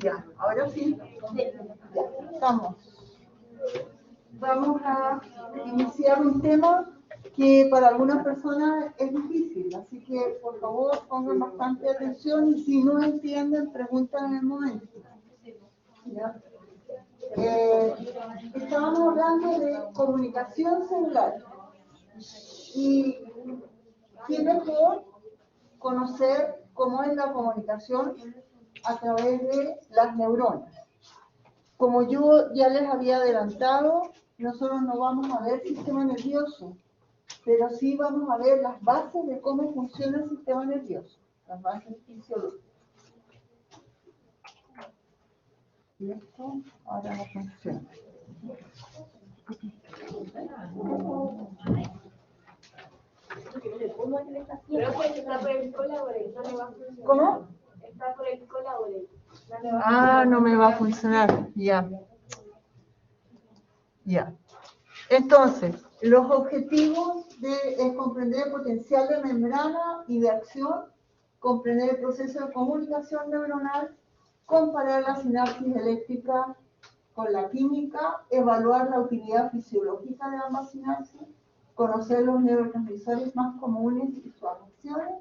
Ya, ahora sí. Ya, estamos. Vamos a iniciar un tema que para algunas personas es difícil, así que por favor pongan bastante atención y si no entienden, preguntan en el momento. ¿Ya? Estábamos hablando de comunicación celular y qué mejor conocer cómo es la comunicación a través de las neuronas. Como yo ya les había adelantado, nosotros no vamos a ver sistema nervioso, pero sí vamos a ver las bases de cómo funciona el sistema nervioso, las bases fisiológicas. Y esto ahora no funciona. ¿Cómo? Está por el colaborate. Ah, no me va a funcionar. Ya. Ya. Entonces, los objetivos es comprender el potencial de membrana y de acción, comprender el proceso de comunicación neuronal, comparar la sinapsis eléctrica con la química, evaluar la utilidad fisiológica de ambas sinapsis, conocer los neurotransmisores más comunes y sus acciones,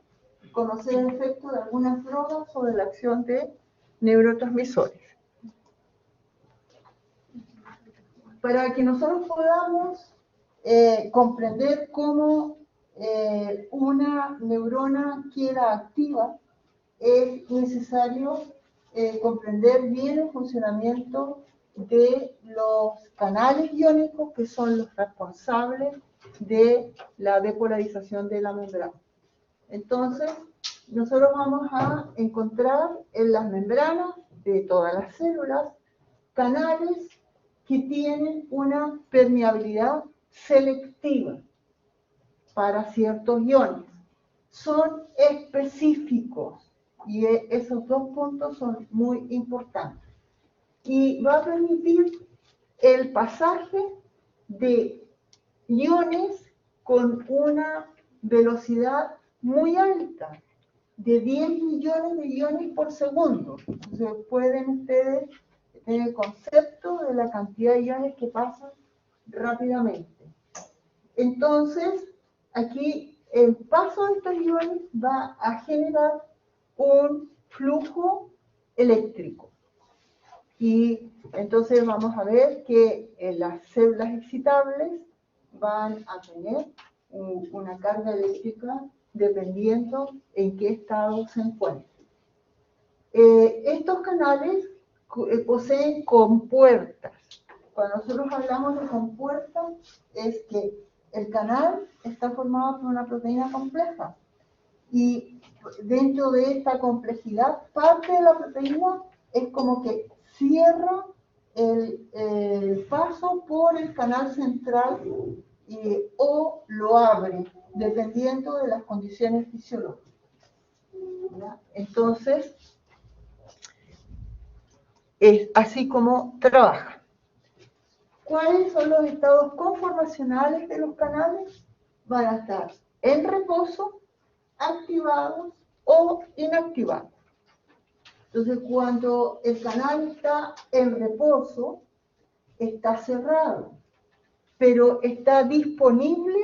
conocer el efecto de algunas drogas sobre la acción de neurotransmisores. Para que nosotros podamos comprender cómo una neurona queda activa, es necesario comprender bien el funcionamiento de los canales iónicos que son los responsables de la depolarización de la membrana. Entonces, nosotros vamos a encontrar en las membranas de todas las células canales que tienen una permeabilidad selectiva para ciertos iones. Son específicos y esos dos puntos son muy importantes. Y va a permitir el pasaje de iones con una velocidad muy alta, de 10 millones de iones por segundo. Entonces pueden ustedes tener el concepto de la cantidad de iones que pasan rápidamente. Entonces, aquí el paso de estos iones va a generar un flujo eléctrico. Y entonces vamos a ver que las células excitables van a tener una carga eléctrica dependiendo en qué estado se encuentren. Estos canales poseen compuertas. Cuando nosotros hablamos de compuertas, es que el canal está formado por una proteína compleja. Y dentro de esta complejidad, parte de la proteína es como que cierra el paso por el canal central o lo abre, dependiendo de las condiciones fisiológicas. ¿Ya? Entonces, es así como trabaja. ¿Cuáles son los estados conformacionales de los canales? Van a estar en reposo, activados o inactivados. Entonces, cuando el canal está en reposo, está cerrado, pero está disponible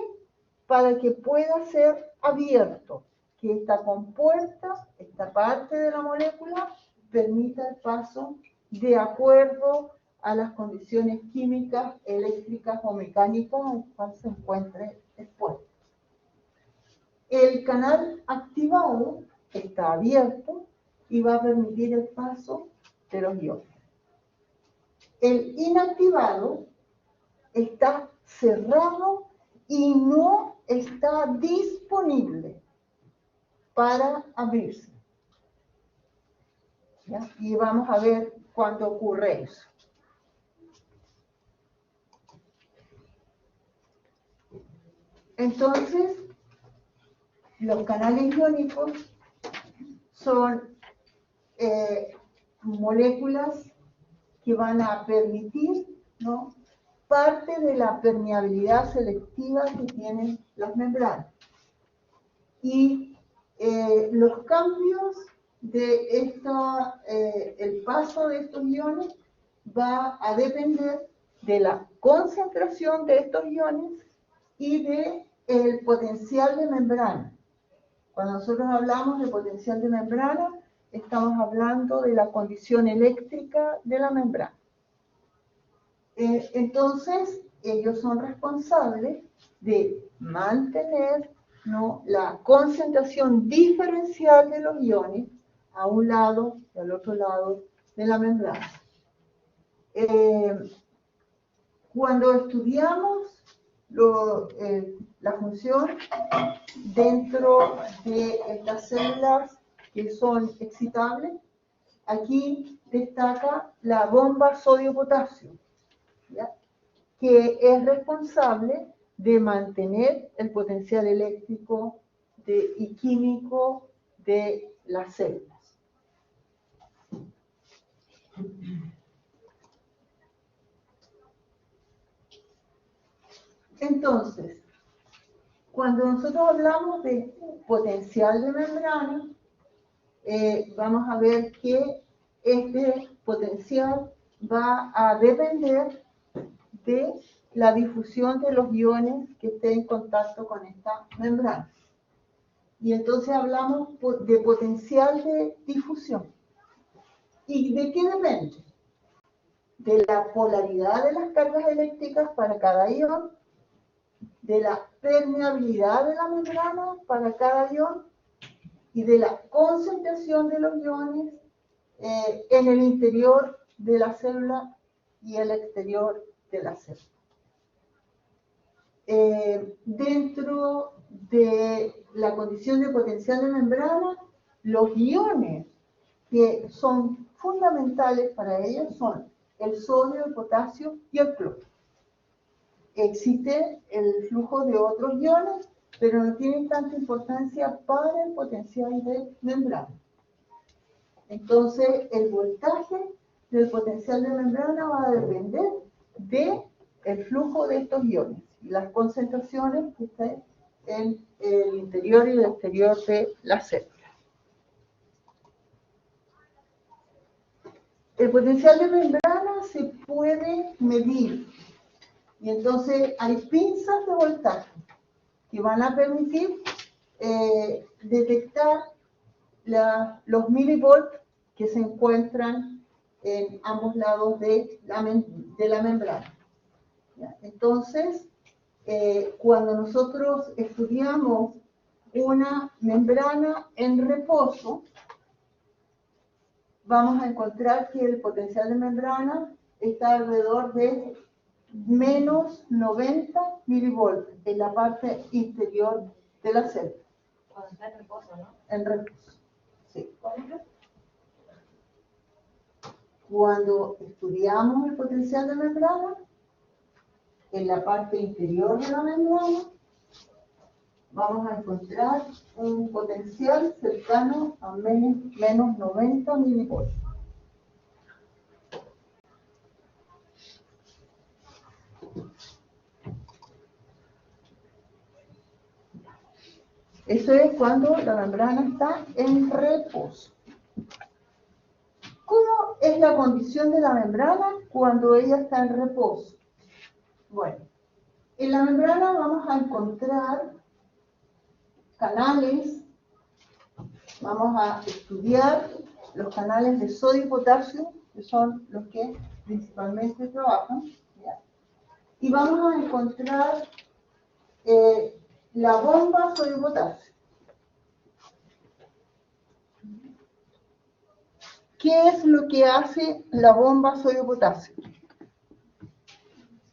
para que pueda ser abierto, que esta compuerta, esta parte de la molécula, permita el paso de acuerdo a las condiciones químicas, eléctricas o mecánicas en las cuales se encuentre expuesto. El canal activado está abierto y va a permitir el paso de los iones. El inactivado está cerrado y no está disponible para abrirse. ¿Ya? Y vamos a ver cuándo ocurre eso. Entonces, los canales iónicos son moléculas que van a permitir, ¿no?, parte de la permeabilidad selectiva que tienen las membranas. Y los cambios el paso de estos iones va a depender de la concentración de estos iones y de el potencial de membrana. Cuando nosotros hablamos de potencial de membrana, estamos hablando de la condición eléctrica de la membrana. Entonces, ellos son responsables de mantener, ¿no?, la concentración diferencial de los iones a un lado y al otro lado de la membrana. Cuando estudiamos la función dentro de estas células que son excitables, aquí destaca la bomba sodio-potasio, ¿ya?, que es responsable de mantener el potencial eléctrico y químico de las células. Entonces, cuando nosotros hablamos de potencial de membrana, vamos a ver que este potencial va a depender de la difusión de los iones que estén en contacto con esta membrana. Y entonces hablamos de potencial de difusión. ¿Y de qué depende? De la polaridad de las cargas eléctricas para cada ion, de la permeabilidad de la membrana para cada ion y de la concentración de los iones en el interior de la célula y el exterior de la célula. Dentro de la condición de potencial de membrana, los iones que son fundamentales para ellos son el sodio, el potasio y el cloro. Existe el flujo de otros iones, pero no tienen tanta importancia para el potencial de membrana. Entonces, el voltaje del potencial de membrana va a depender del flujo de estos iones y las concentraciones que estén en el interior y el exterior de la célula. El potencial de membrana se puede medir y entonces hay pinzas de voltaje que van a permitir detectar los milivolts que se encuentran en ambos lados de la membrana. ¿Ya? Entonces, cuando nosotros estudiamos una membrana en reposo, vamos a encontrar que el potencial de membrana está alrededor de menos 90 milivolts en la parte interior de la célula. Cuando está en reposo, ¿no? En reposo, sí. Cuando estudiamos el potencial de membrana, en la parte interior de la membrana, vamos a encontrar un potencial cercano a menos 90 milivolts. Eso es cuando la membrana está en reposo. ¿Cómo es la condición de la membrana cuando ella está en reposo? Bueno, en la membrana vamos a encontrar canales, vamos a estudiar los canales de sodio y potasio, que son los que principalmente trabajan, ¿ya? Y vamos a encontrar la bomba sodio-potasio. ¿Qué es lo que hace la bomba sodio-potasio?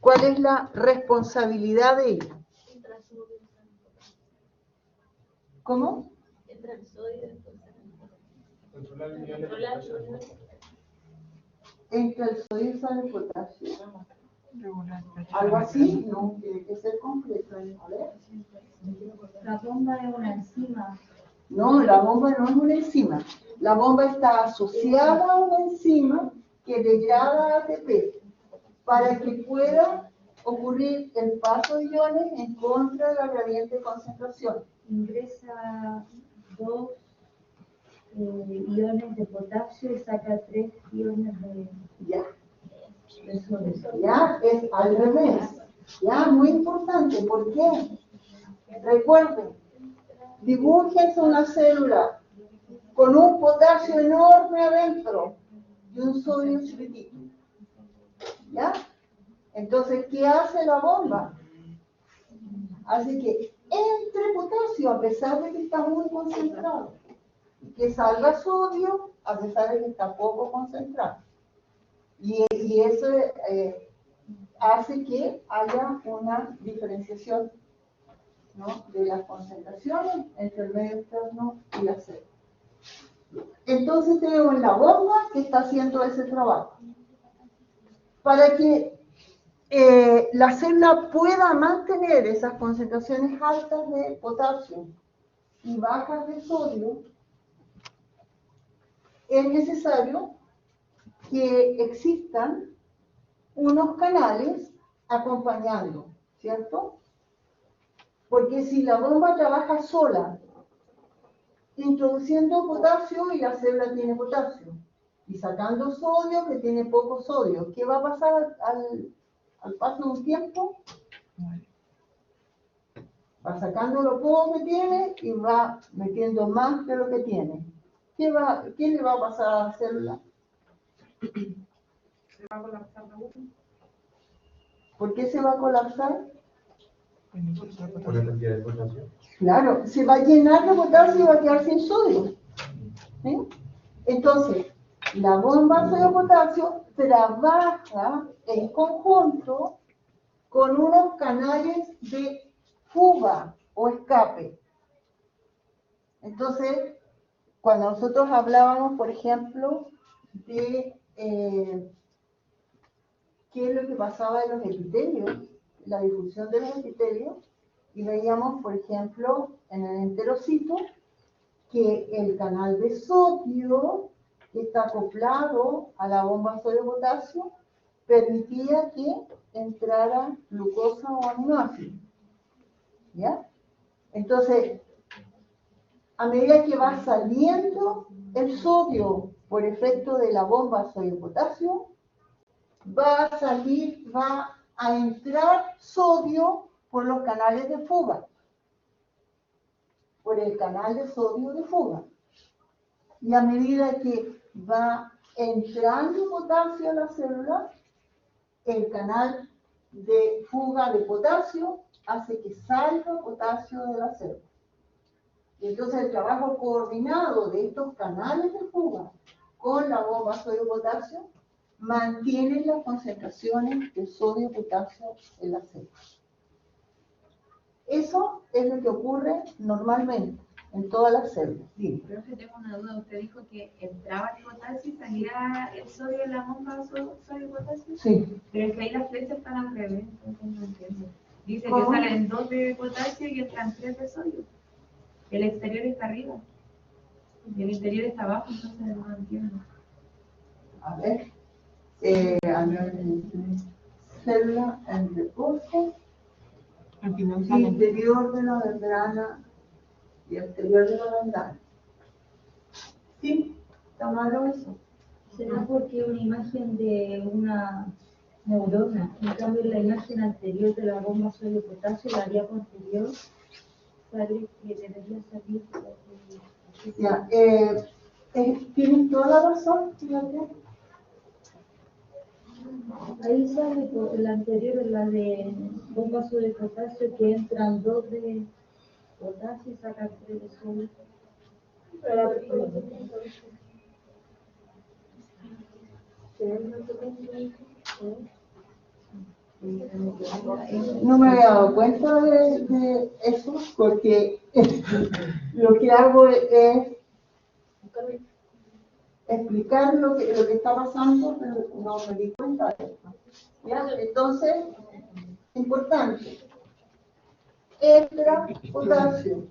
¿Cuál es la responsabilidad de ella? ¿Cómo? Entra el sodio y Controlar el nivel de controlar. Entre el sodio y el potasio. Algo así, no, tiene que ser completo. A ver. La bomba es una enzima. No, la bomba no es una enzima. La bomba está asociada a una enzima que degrada ATP para que pueda ocurrir el paso de iones en contra de la gradiente de concentración. Ingresa dos iones de potasio y saca 3 iones Ya, de sodio. ya, es al revés. Ya, muy importante. ¿Por qué? Recuerden, dibújense una célula con un potasio enorme adentro y un sodio chiquitito. ¿Ya? Entonces, ¿qué hace la bomba? Hace que entre potasio a pesar de que está muy concentrado y que salga sodio a pesar de que está poco concentrado. Y eso hace que haya una diferenciación, ¿no?, de las concentraciones entre el medio externo y la célula. Entonces tenemos la bomba que está haciendo ese trabajo. Para que la célula pueda mantener esas concentraciones altas de potasio y bajas de sodio, es necesario que existan unos canales acompañando, ¿cierto? Porque si la bomba trabaja sola, introduciendo potasio y la célula tiene potasio, y sacando sodio que tiene poco sodio, ¿qué va a pasar al paso de un tiempo? Va sacando lo poco que tiene y va metiendo más de lo que tiene. ¿Qué le va a pasar a la célula? Se va a colapsar la uno. ¿Por qué se va a colapsar? Por la cantidad de potasio. Claro, se va a llenar de potasio y va a quedar sin sodio. ¿Sí? Entonces, la bomba sodio-potasio trabaja en conjunto con unos canales de fuga o escape. Entonces, cuando nosotros hablábamos, por ejemplo, de qué es lo que pasaba en los epitelios, la difusión de los epitelios, y veíamos, por ejemplo, en el enterocito, que el canal de sodio, que está acoplado a la bomba sodio-potasio, permitía que entrara glucosa o aminoácido. ¿Ya? Entonces, a medida que va saliendo el sodio por efecto de la bomba sodio-potasio, va a entrar sodio por los canales de fuga, por el canal de sodio de fuga. Y a medida que va entrando potasio a la célula, el canal de fuga de potasio hace que salga potasio de la célula. Y entonces el trabajo coordinado de estos canales de fuga con la bomba sodio-potasio mantienen las concentraciones de sodio-potasio en la célula. Eso es lo que ocurre normalmente en todas las células. Dime. Pero que tengo una duda, usted dijo que entraba el potasio y salía el sodio en la bomba sodio-potasio. Sí. Pero es que ahí las flechas están al revés, entonces no entiendo. Dice ¿Cómo? que salen 2 de potasio y entran 3 de sodio. El exterior está arriba. Y el interior está abajo, entonces no entiendo. A ver. Célula en reposo, interior de la membrana y exterior de la membrana. Sí, está malo eso. ¿Será porque una imagen de una neurona, en cambio la imagen anterior de la bomba sodio-potasio, la diapo anterior, sale que debería salir? Ya, tienes toda la razón, fíjate. Ahí sale por la anterior, la de bomba sodio-potasio, que entran 2 de potasio y sacan 3 de sodio. No me había dado cuenta de eso, porque lo que hago es explicar lo que está pasando, pero no me di cuenta de eso. ¿Ya? Entonces, importante, entra potasio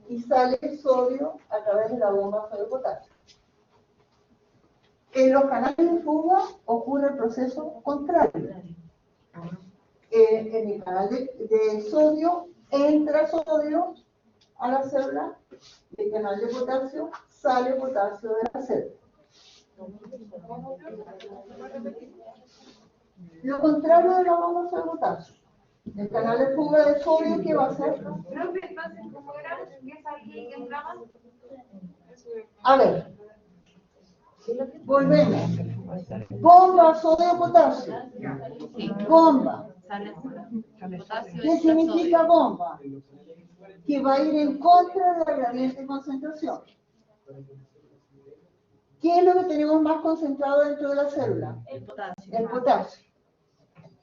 y sale sodio a través de la bomba sodio-potasio. En los canales de fuga ocurre el proceso contrario. En el canal de sodio entra sodio a la célula, del canal de potasio sale potasio de la célula. Lo contrario de la bomba de potasio. El canal de fuga de sodio, ¿qué va a hacer? Profe, entonces, ¿cómo era que salía y que entraba? A ver, volvemos. Bomba, sodio, potasio. Bomba. Sale potasio. ¿Qué significa bomba? Que va a ir en contra de la gradiente de concentración. ¿Qué es lo que tenemos más concentrado dentro de la célula? El potasio. El potasio.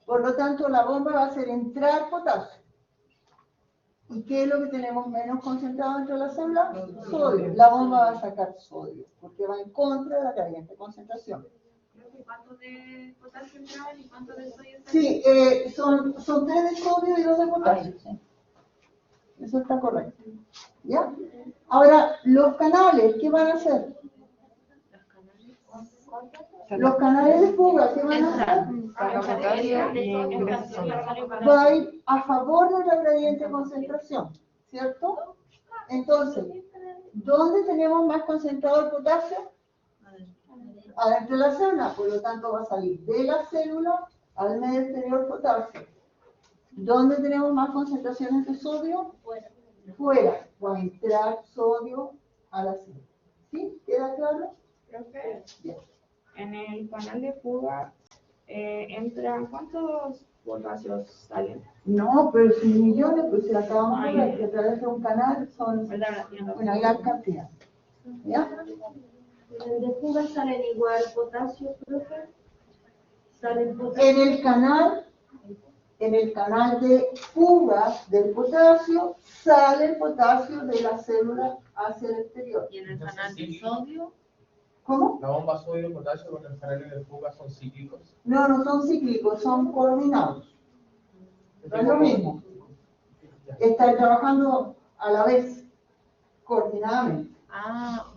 Por lo tanto, la bomba va a hacer entrar potasio. ¿Y qué es lo que tenemos menos concentrado dentro de la célula? Sodio. La bomba va a sacar sodio, porque va en contra de la gradiente de concentración. ¿Cuánto de potasio entraban y cuánto de sodio salía? Sí, son 3 de sodio y 2 de potasio. Eso está correcto. ¿Ya? Ahora, los canales, ¿qué van a hacer? Los canales de fuga, ¿qué van a hacer? Va a ir a favor de la gradiente de concentración, ¿cierto? Entonces, ¿dónde tenemos más concentrado el potasio? Adentro de la célula, por lo tanto va a salir de la célula al medio exterior potasio. ¿Dónde tenemos más concentraciones de sodio? Fuera. Va a entrar sodio a la célula. ¿Sí? ¿Queda claro? Profe, Bien. en el canal de fuga entran, ¿cuántos potasios salen? No, pero si millones, pues si acabamos de ver que a través de un canal son una gran cantidad. ¿Ya? En el de fuga salen igual potasio, profe. Salen potasio. En el canal de fuga del potasio sale el potasio de la célula hacia el exterior. Y en el canal de sodio, ¿Cómo? La bomba sodio potasio con los canales de fuga son cíclicos. No, no son cíclicos, son coordinados. No es lo mismo. Están trabajando a la vez, coordinadamente.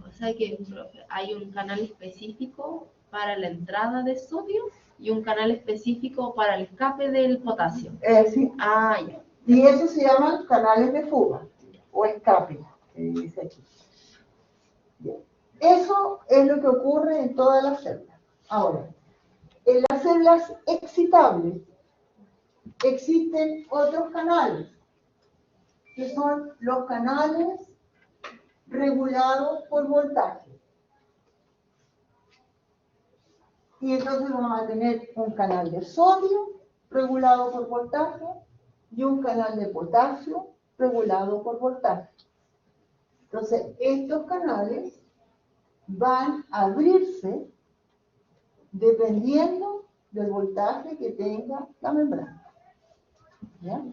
o sea que profe, hay un canal específico para la entrada de sodio y un canal específico para el escape del potasio. Sí. Ya. Y eso se llaman canales de fuga o escape, que dice aquí. Bien. Eso es lo que ocurre en todas las células. Ahora, en las células excitables existen otros canales, que son los canales regulados por voltaje. Y entonces vamos a tener un canal de sodio regulado por voltaje y un canal de potasio regulado por voltaje. Entonces, estos canales van a abrirse dependiendo del voltaje que tenga la membrana. ¿Ya?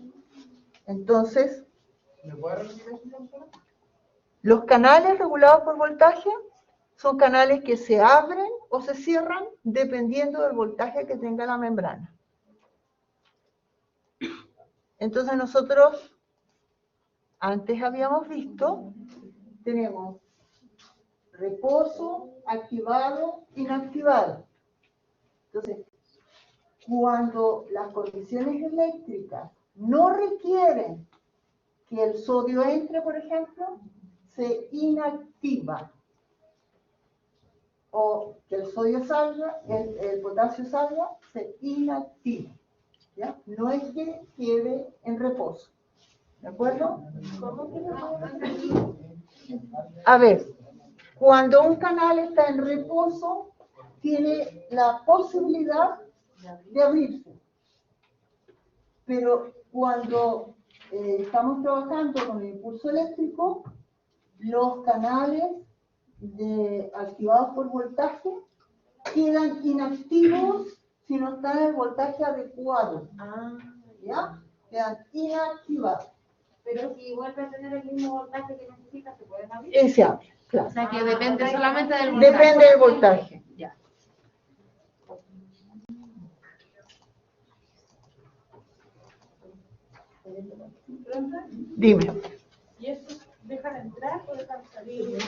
Entonces, ¿Me puede repetir eso, profesora? los canales regulados por voltaje son canales que se abren o se cierran dependiendo del voltaje que tenga la membrana. Entonces nosotros antes habíamos visto, tenemos reposo, activado, inactivado. Entonces, cuando las condiciones eléctricas no requieren que el sodio entre, por ejemplo, se inactiva. O que el sodio salga, el potasio salga, se inactiva. ¿Ya? No es que quede en reposo. ¿De acuerdo? A ver, cuando un canal está en reposo, tiene la posibilidad de abrirse. Pero cuando estamos trabajando con el impulso eléctrico, los canales activados por voltaje quedan inactivos si no están en el voltaje adecuado. ¿Ya? Quedan inactivados. Pero si vuelve a tener el mismo voltaje que necesita, ¿se pueden abrir? Se abre, claro. O sea que depende solamente del voltaje. Depende del voltaje. Ya. Dime. ¿Y estos dejan entrar o dejan salir?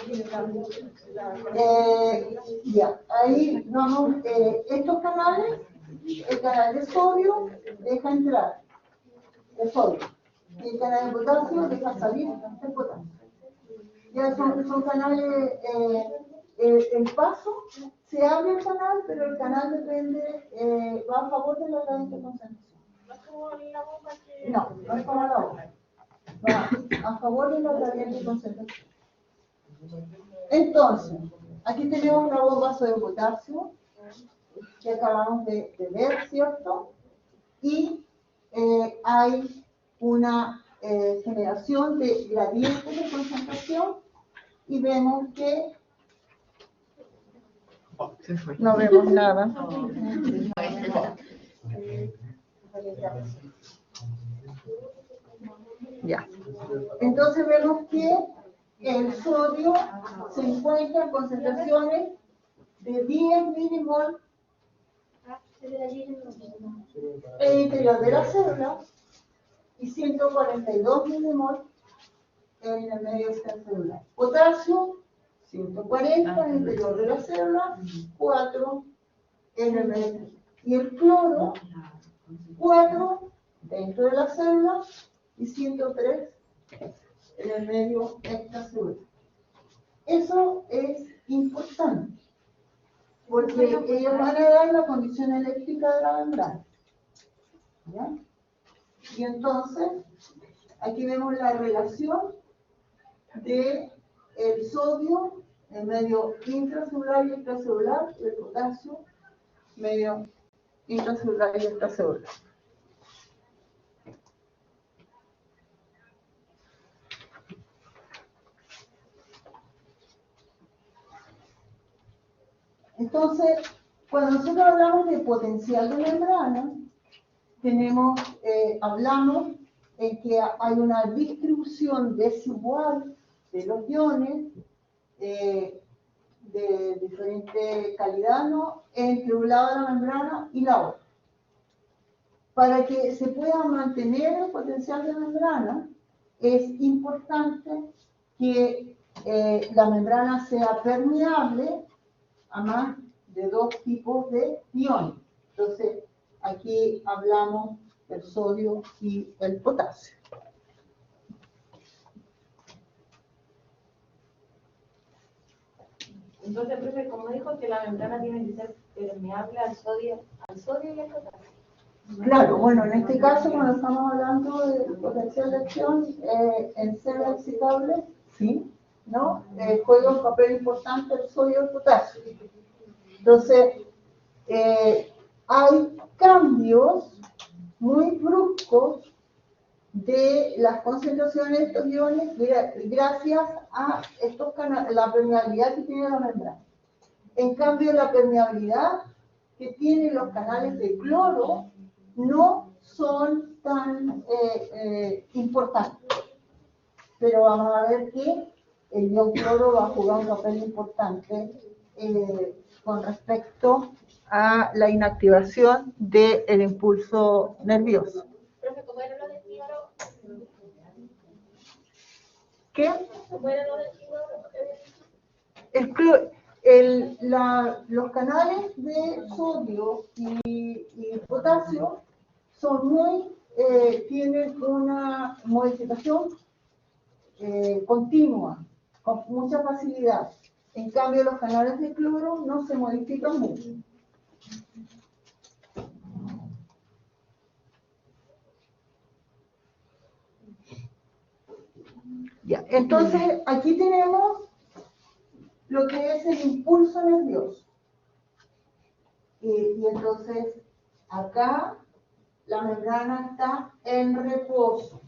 Ya, ahí vamos. Estos canales, el canal de sodio deja entrar el sodio. Y el canal de potasio deja salir el potasio. Ya son canales, el paso, se abre el canal, pero el canal depende, va a favor de la gradiente de concentración. No es como la bomba que... No, no es como la otra. Va a favor de la gradiente de concentración. Entonces, aquí tenemos la bomba de potasio, que acabamos de ver, ¿cierto? Y hay una generación de gradientes de concentración y vemos que no vemos nada. Ya. Entonces vemos que el sodio se encuentra en concentraciones de 10 milimol en el interior de la célula y 142 milimol en el medio extracelular. Potasio, 140 en el interior de la célula, 4 en el medio. Y el cloro, 4 dentro de la célula y 103 en el medio extracelular. Eso es importante, porque ellos van a dar la condición eléctrica de la membrana. ¿Ya? Y entonces, aquí vemos la relación de el sodio en medio intracelular y extracelular, y el potasio medio intracelular y extracelular. Entonces, cuando nosotros hablamos de potencial de membrana, hablamos en que hay una distribución desigual de los iones de diferente calidad, ¿no?, entre un lado de la membrana y la otra. Para que se pueda mantener el potencial de membrana, es importante que la membrana sea permeable a más de 2 tipos de iones. Entonces, aquí hablamos del sodio y el potasio. Entonces, profe, como dijo que la membrana tiene que ser permeable al sodio y al potasio. Claro, bueno, en este caso, cuando estamos hablando de potencial de acción en células excitables, sí, ¿no? Juega un papel importante el sodio y el potasio. Entonces, hay cambios muy bruscos de las concentraciones de estos iones gracias a la permeabilidad que tiene la membrana. En cambio, la permeabilidad que tienen los canales de cloro no son tan importantes. Pero vamos a ver que el ion cloro va a jugar un papel importante con respecto a la inactivación del impulso nervioso. Profe, ¿cómo era lo del fígaro? ¿Qué? ¿Cómo era lo del fígaro? Los canales de sodio y potasio tienen una modificación continua, con mucha facilidad. En cambio, los canales de cloro no se modifican mucho. Ya, entonces aquí tenemos lo que es el impulso nervioso. Y entonces acá la membrana está en reposo.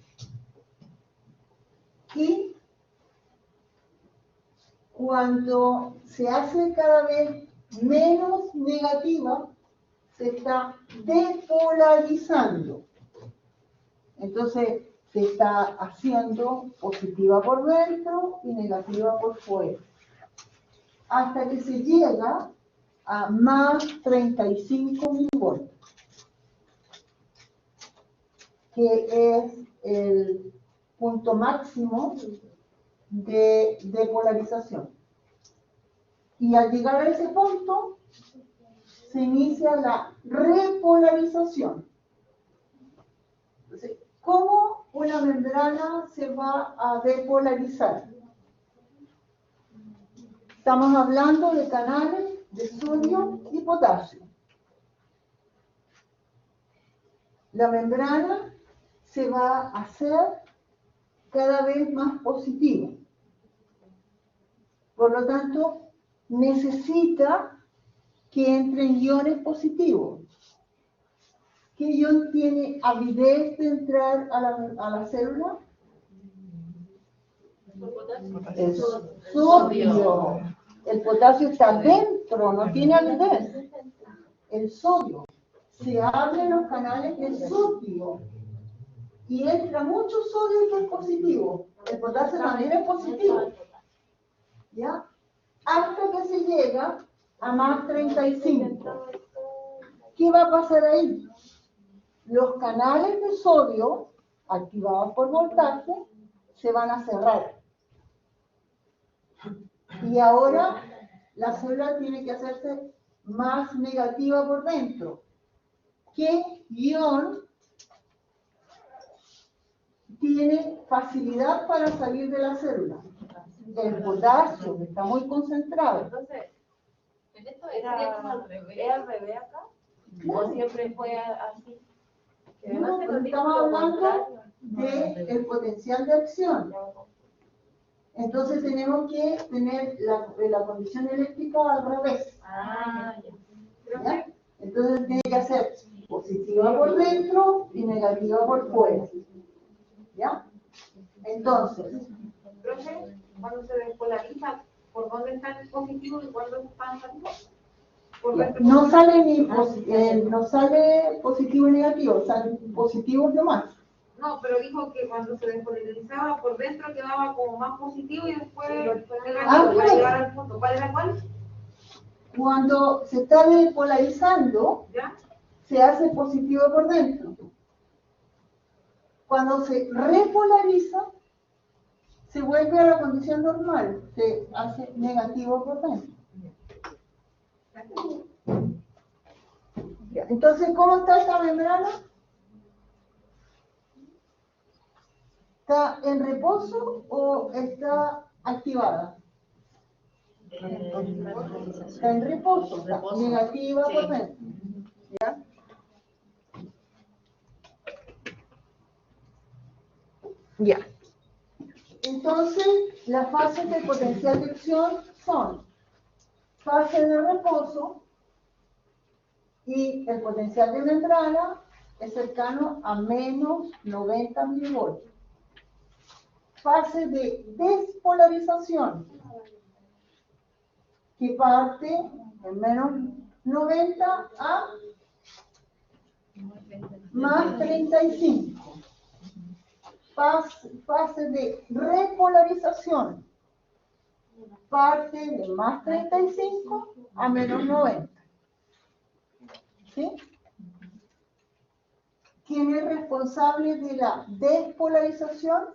Y cuando se hace cada vez menos negativa, se está depolarizando. Entonces se está haciendo positiva por dentro y negativa por fuera. Hasta que se llega a más 35 milivoltios, que es el punto máximo de depolarización. Y al llegar a ese punto, se inicia la repolarización. Entonces, ¿Cómo una membrana se va a depolarizar? Estamos hablando de canales de sodio y potasio. La membrana se va a hacer cada vez más positiva. Por lo tanto, necesita que entren iones positivos. ¿Qué ion tiene avidez de entrar a la célula? El sodio. El potasio está dentro, no tiene avidez. El sodio. Se abren los canales de sodio y entra mucho sodio que es positivo. El potasio también es positivo. ¿Ya? Hasta que se llega a más 35. ¿Qué va a pasar ahí? Los canales de sodio, activados por voltaje, se van a cerrar. Y ahora la célula tiene que hacerse más negativa por dentro. ¿Qué ion tiene facilidad para salir de la célula? El potasio, que está muy concentrado. Entonces, en esto sería como al revés. ¿Es al revés acá? ¿O siempre fue así? No, pero estamos hablando del potencial de acción. Entonces tenemos que tener la condición eléctrica al revés. ¿Ya? Entonces tiene que ser positiva por dentro y negativa por fuera. ¿Ya? Entonces, Profe, cuando se despolariza, ¿por dónde está el positivo y cuándo está saliendo? no sale no sale positivo y negativo, salen positivos nomás. No, pero dijo que cuando se despolarizaba por dentro quedaba como más positivo y después negativo para llegar al punto. ¿Cuál era cuál? Cuando se está despolarizando, ¿Ya? se hace positivo por dentro. Cuando se repolariza, se vuelve a la condición normal, se hace negativo por dentro. Entonces, ¿cómo está esta membrana? ¿Está en reposo o está activada? Está en reposo, está negativa por dentro. ¿Ya? Ya. Entonces, las fases del potencial de acción son fase de reposo y el potencial de membrana es cercano a menos 90 milivoltios. Fase de despolarización, que parte en menos 90 a más 35. Fase de repolarización, parte de más 35 a menos 90. ¿Sí? ¿Quién es responsable de la despolarización?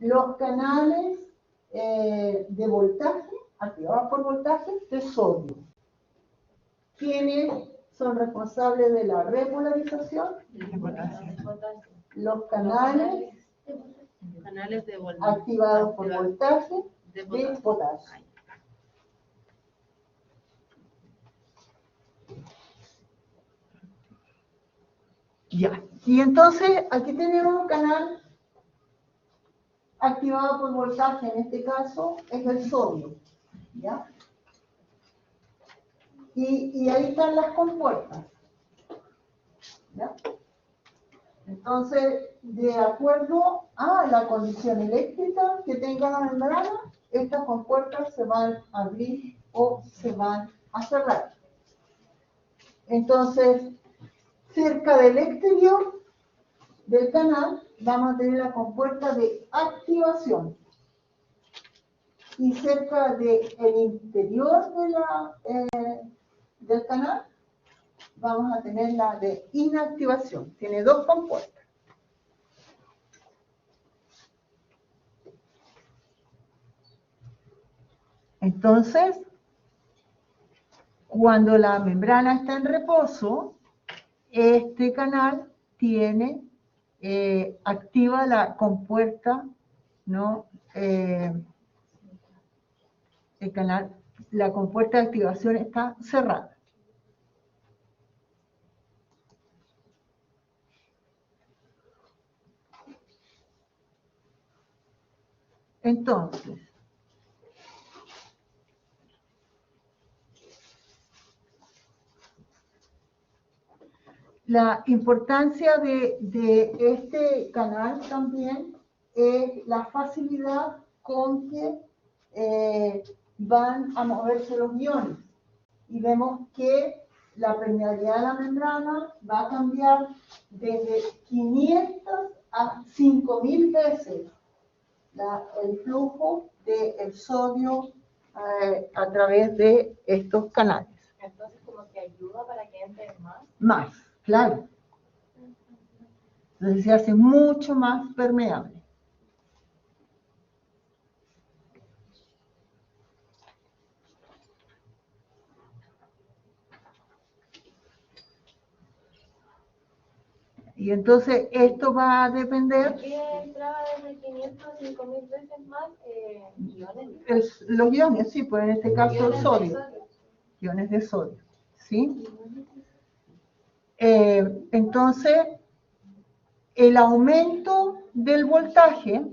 Los canales de voltaje, activados por voltaje, de sodio. ¿Quiénes son responsables de la repolarización? Los canales de voltaje activados por voltaje de potasio. Ya. Y entonces aquí tenemos un canal activado por voltaje, en este caso es el sodio. ¿Ya? Y ahí están las compuertas. ¿Ya? Entonces, de acuerdo a la condición eléctrica que tenga la membrana, estas compuertas se van a abrir o se van a cerrar. Entonces, cerca del exterior del canal vamos a tener la compuerta de activación. Y cerca del interior del canal vamos a tener la de inactivación. Tiene dos compuertas. Entonces, cuando la membrana está en reposo, este canal tiene activa la compuerta, ¿no? El canal, la compuerta de activación está cerrada. Entonces, la importancia de este canal también es la facilidad con que van a moverse los iones. Y vemos que la permeabilidad de la membrana va a cambiar desde 500 a 5000 veces el flujo del sodio a través de estos canales. Entonces, como que ayuda para que entren más. Más, claro. Entonces se hace mucho más permeable. Y entonces esto va a depender. ¿Qué entraba desde 500 a 5000 veces más iones? Los iones, sí, pues en este caso el Iones de sodio. Iones de sodio, ¿sí? Entonces, el aumento del voltaje,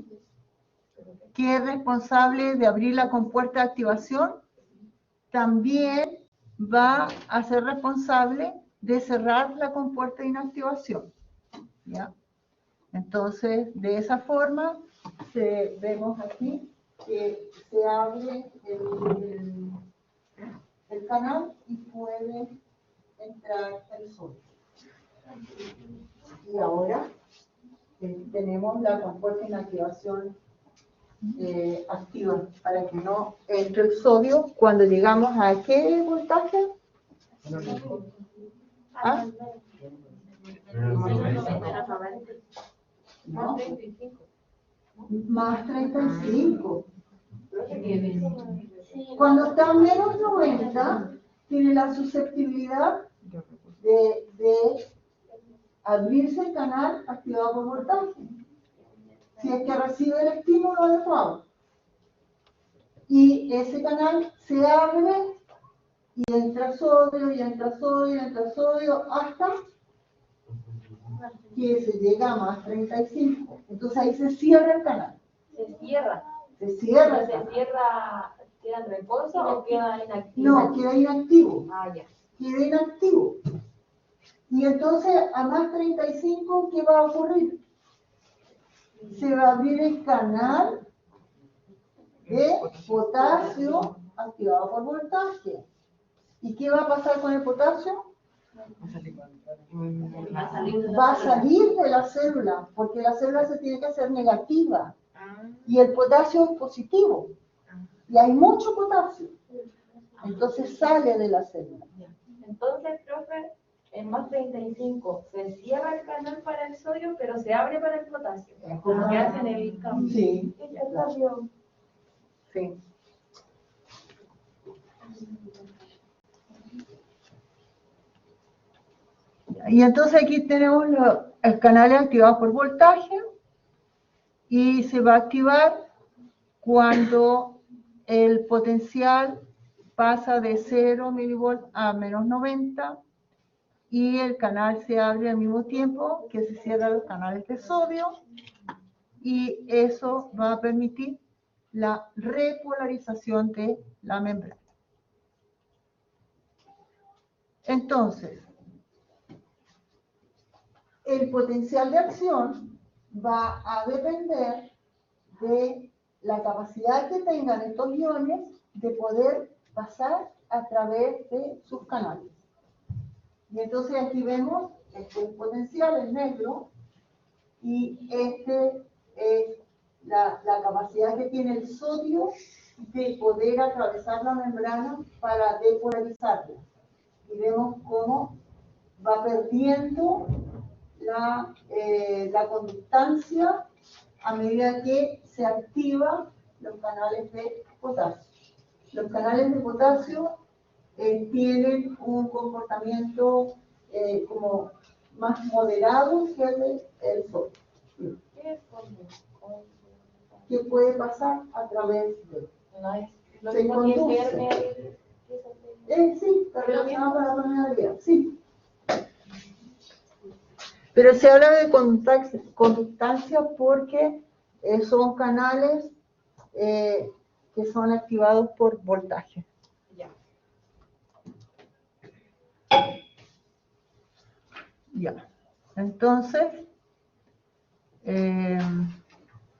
que es responsable de abrir la compuerta de activación, también va a ser responsable de cerrar la compuerta de inactivación. ¿Ya? Entonces, de esa forma, vemos aquí que se abre el canal y puede entrar el sodio. Y ahora tenemos la compuerta de inactivación activa para que no entre el sodio cuando llegamos a ¿qué voltaje? ¿Ah? No. Más 35. Cuando está en menos 90, tiene la susceptibilidad de abrirse el canal activado por voltaje. Si es que recibe el estímulo adecuado. Y ese canal se abre y entra sodio, y entra sodio, y entra sodio, hasta que se llega a más 35. Entonces ahí se cierra el canal. Se cierra. Se cierra. ¿Se cierra, queda en reposo o queda inactivo? No, queda inactivo. Ah, ya. Queda inactivo. Y entonces a más 35, ¿qué va a ocurrir? Se va a abrir el canal de potasio activado por voltaje. ¿Y qué va a pasar con el potasio? Va a salir de la célula, porque la célula se tiene que hacer negativa. Y el potasio es positivo. Y hay mucho potasio. Entonces sale de la célula. Entonces, profe, en más 35 se cierra el canal para el sodio, pero se abre para el potasio. Como que hacen el cambio. Sí. El cambio. Sí. Y entonces aquí tenemos el canal activado por voltaje y se va a activar cuando el potencial pasa de 0 milivolts a menos 90 y el canal se abre al mismo tiempo que se cierran los canales de sodio y eso va a permitir la repolarización de la membrana. Entonces, el potencial de acción va a depender de la capacidad que tengan estos iones de poder pasar a través de sus canales. Y entonces aquí vemos este potencial en negro y este es la capacidad que tiene el sodio de poder atravesar la membrana para depolarizarla. Y vemos cómo va perdiendo la conductancia a medida que se activan los canales de potasio. Los canales de potasio tienen un comportamiento como más moderado que el sodio. ¿Qué es sodio? ¿Qué puede pasar a través de? No es lo Se mismo que conduce. permeabilidad. Sí, está relacionado con la permeabilidad, sí. Pero se habla de conductancia porque son canales que son activados por voltaje. Ya. Ya. Entonces,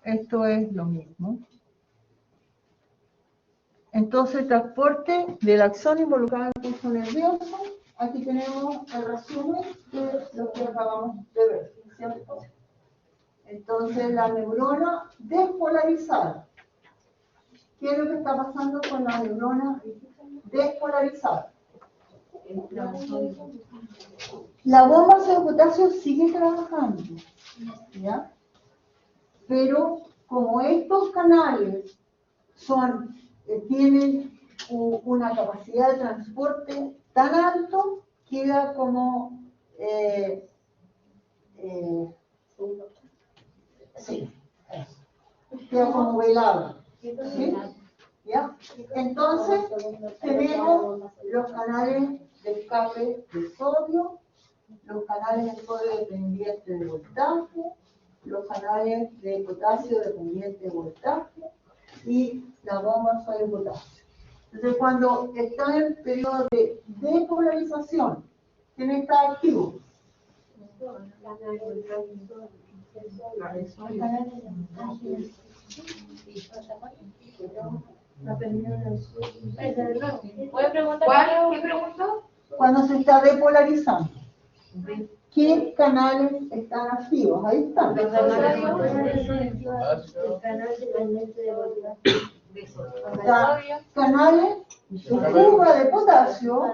esto es lo mismo. Entonces, transporte de la axón involucrada en el pulso nervioso. Aquí tenemos el resumen de lo que acabamos de ver, ¿cierto? Entonces, la neurona despolarizada. ¿Qué es lo que está pasando con la neurona despolarizada? La bomba de potasio sigue trabajando, ¿ya? Pero como estos canales tienen una capacidad de transporte tan alto, queda como sí, queda como velado, ¿sí? ¿Ya? Entonces tenemos los canales de escape de sodio, los canales de sodio dependientes de voltaje, los canales de potasio dependientes de voltaje y la bomba sodio potasio. Entonces, cuando está en periodo de depolarización, ¿quién está activo? ¿Puede preguntar? ¿Cuál? ¿Qué preguntó? Cuando se está depolarizando, ¿qué canales están activos? Ahí están. El canal dependiente de voltaje. Canales de fuga de potasio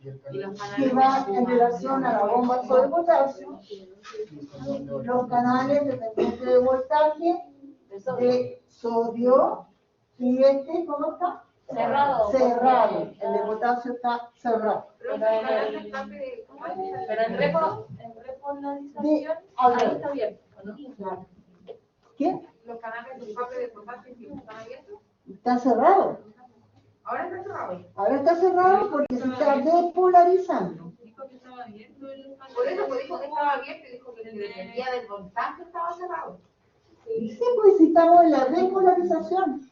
Y los que van en relación a la bomba sodio potasio, los canales dependientes de voltaje de sodio y ¿cómo está? Cerrado. Cerrado. El de potasio está cerrado. Pero el canal de escape de... ¿cómo es? Pero en repolarización, Al ahí revés. está abierto, ¿no? Claro. ¿Qué? Los canales de escape de potasio están abiertos. Está cerrado. Ahora está cerrado. Ahora está cerrado porque se está depolarizando. Dijo que estaba abierto el canal. Por eso pues, dijo que estaba abierto y dijo que dependía del voltaje estaba cerrado. Sí, pues si estamos en la depolarización.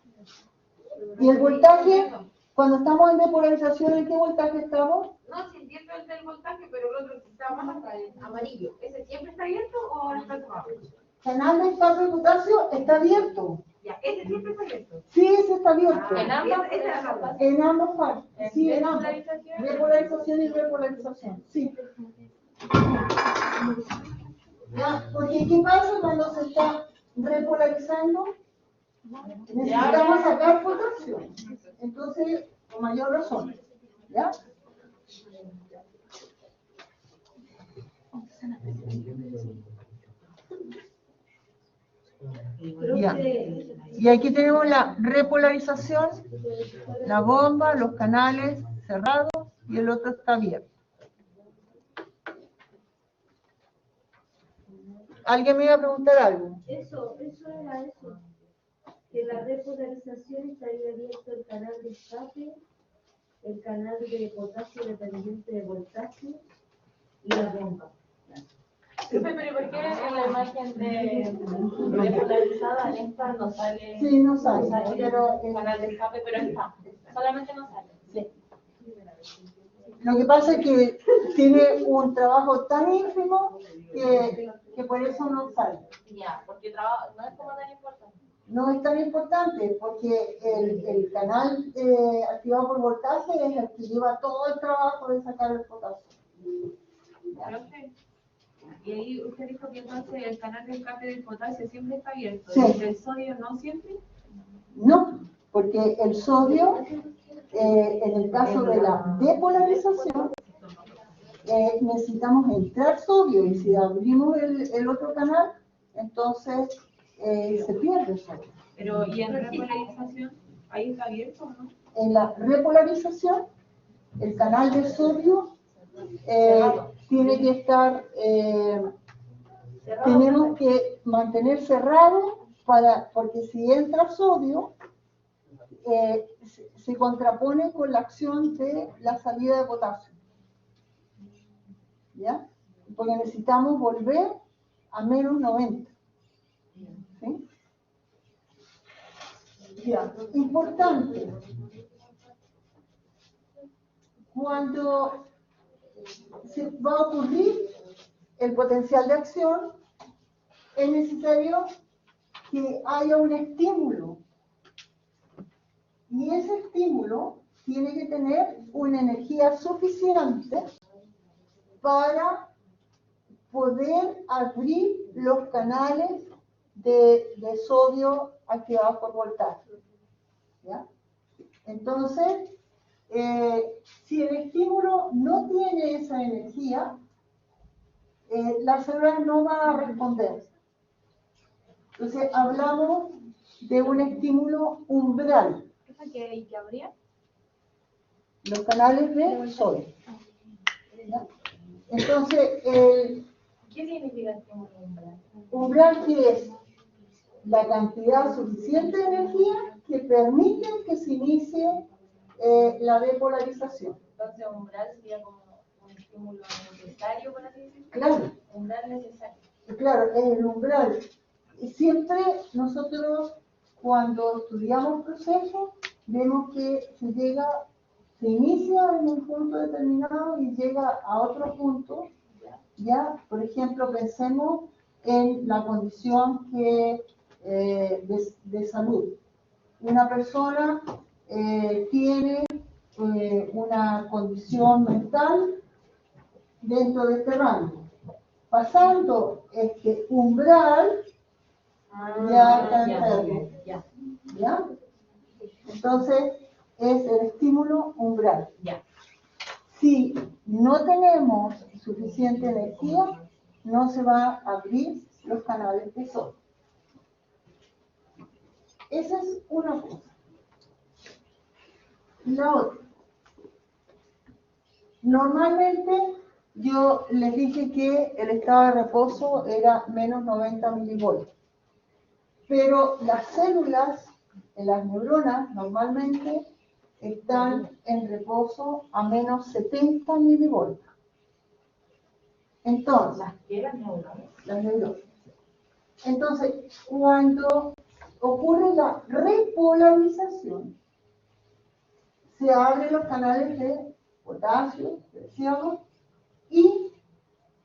Y el voltaje, cuando estamos en depolarización, ¿en qué voltaje estamos? No, si entiendo el del voltaje, pero el otro que está más acá, el amarillo. ¿Ese siempre está abierto o ahora está cerrado? Canal de escape de potasio está abierto. Ya, ese siempre está abierto. Sí, ese está abierto. En ambas, Esa era la duda. En ambas partes. Sí, en ambas. Depolarización. Depolarización y repolarización. Sí. Ya, porque ¿qué pasa cuando se está repolarizando? Necesitamos sacar potasio. Entonces, con mayor razón. ¿Ya? Ya. Y aquí tenemos la repolarización, la bomba, los canales cerrados y el otro está abierto. ¿Alguien me iba a preguntar algo? Eso era eso. Que la repolarización estaría abierto el canal de escape, el canal de potasio dependiente de voltaje y la bomba. Pero ¿por qué en la imagen de repolarizada en esta no sale? Sí, no sale, pero el canal de escape, pero está. Solamente no sale. sí. Lo que pasa es que tiene un trabajo tan ínfimo que por eso no sale. Ya, porque no es como tan importante. No es tan importante porque el canal activado por voltaje es el que lleva todo el trabajo de sacar el potasio. Profe, y ahí usted dijo que entonces el canal de escape del potasio siempre está abierto. Sí. ¿Y el del sodio no siempre? No, porque el sodio, en el caso de la depolarización, necesitamos entrar sodio y si abrimos el otro canal, entonces se pierde sodio. Pero, ¿y en repolarización? ¿Ahí está abierto o no? En la repolarización, el canal de sodio tiene que estar, tenemos que mantener cerrado porque si entra sodio, se contrapone con la acción de la salida de potasio. ¿Ya? Porque necesitamos volver a menos 90. ¿Sí? Ya, importante. Cuando se va a ocurrir el potencial de acción, es necesario que haya un estímulo. Y ese estímulo tiene que tener una energía suficiente para poder abrir los canales de sodio activados por voltaje. ¿Ya? Entonces, si el estímulo no tiene esa energía, la célula no va a responder. Entonces, hablamos de un estímulo umbral. ¿Qué habría? Los canales de sodio. ¿Ya? Entonces, ¿Qué significa estímulo umbral? umbral, que es la cantidad suficiente de energía que permite que se inicie la depolarización. Entonces, umbral sería como un estímulo necesario, por así decirlo. Claro, Umbral necesario. claro, es el umbral. Y siempre nosotros, cuando estudiamos procesos, vemos que se inicia en un punto determinado y llega a otro punto. Ya, por ejemplo, pensemos en la condición de salud. Una persona tiene una condición mental dentro de este rango. Pasando este umbral, ya está enfermo. ¿Ya? Entonces, es el estímulo umbral. Ya. Si no tenemos suficiente energía, no se va a abrir los canales de sodio. Esa es una cosa. La otra. Normalmente yo les dije que el estado de reposo era menos 90 milivoltios. Pero las células, las neuronas, normalmente están en reposo a menos 70 milivoltios. Entonces, las neuronas. Entonces, cuando ocurre la repolarización, se abren los canales de potasio, decíamos, y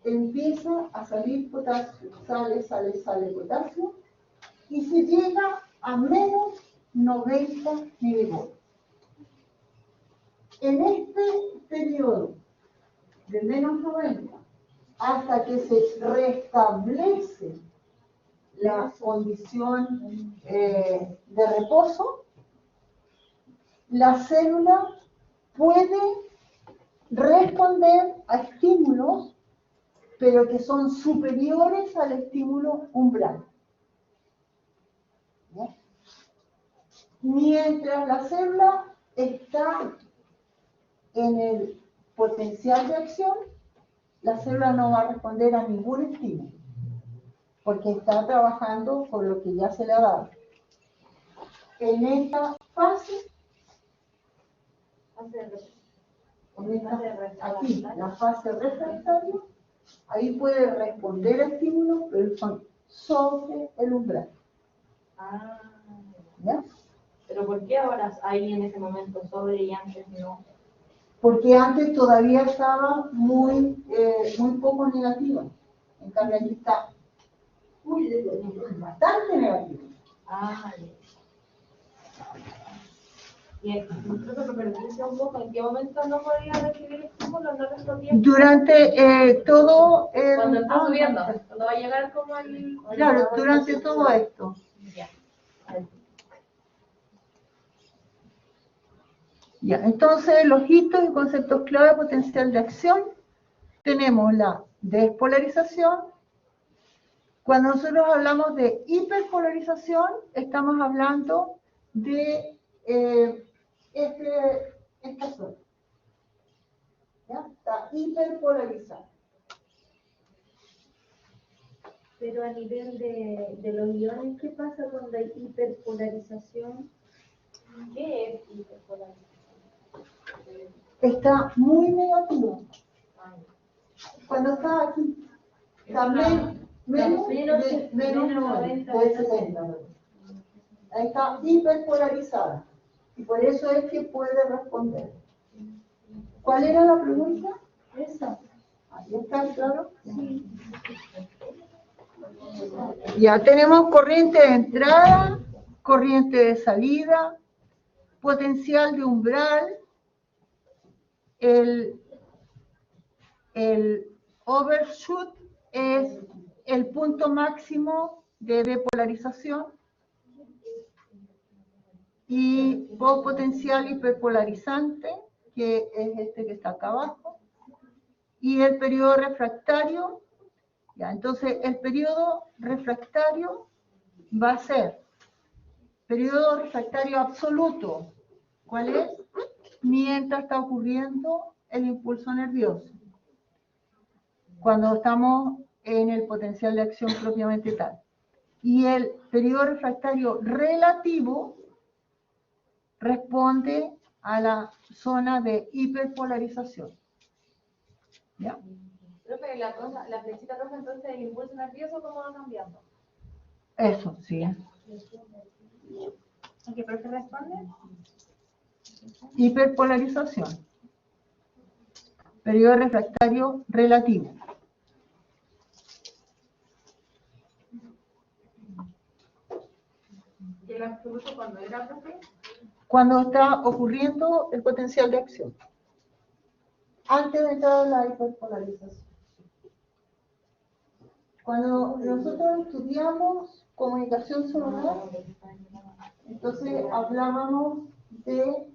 empieza a salir potasio, sale potasio, y se llega a menos 90 milivoltios. En este periodo de menos 90, hasta que se restablece la condición de reposo, la célula puede responder a estímulos, pero que son superiores al estímulo umbral. ¿Ya? Mientras la célula está en el potencial de acción, la célula no va a responder a ningún estímulo, porque está trabajando con lo que ya se le ha dado. En esta fase, aquí, la fase refractaria, ahí puede responder a estímulos, pero son sobre el umbral. ¿Ya? Pero ¿por qué ahora hay en ese momento sobre y antes no? Porque antes todavía estaba muy poco negativa. En cambio, aquí está bastante negativa. Y creo que me perdí un poco. ¿En qué momento no podía recibir estímulos? ¿No respondía? Durante todo el... Cuando está subiendo, cuando va a llegar como al... Claro, durante todo esto. Ya. Ya, entonces, los hitos y conceptos clave de potencial de acción, tenemos la despolarización. Cuando nosotros hablamos de hiperpolarización, estamos hablando de esta zona. ¿Ya? Está está hiperpolarizada. Pero a nivel de los iones, ¿qué pasa cuando hay hiperpolarización? ¿Qué es hiperpolarización? Está muy negativo. Cuando está aquí, está menos de 90, de 70. Ahí está hiperpolarizada. Y por eso es que puede responder. ¿Cuál era la pregunta? Esa. Ahí está, claro. Sí. Ya tenemos corriente de entrada, corriente de salida, potencial de umbral, el overshoot es el punto máximo de depolarización y potencial hiperpolarizante, que es este que está acá abajo, y el periodo refractario. Ya, entonces el periodo refractario va a ser periodo refractario absoluto. ¿Cuál es? Mientras está ocurriendo el impulso nervioso. Cuando estamos en el potencial de acción propiamente tal. Y el periodo refractario relativo responde a la zona de hiperpolarización. ¿Ya? Profe, la flechita roja, entonces, el impulso nervioso, ¿cómo va cambiando? Eso, sí. ¿A qué profe responde? Hiperpolarización. Periodo refractario relativo. ¿Y el absoluto cuando era, profe? Cuando está ocurriendo el potencial de acción. Antes de entrar a la hiperpolarización. Cuando nosotros estudiamos comunicación celular, entonces hablábamos de,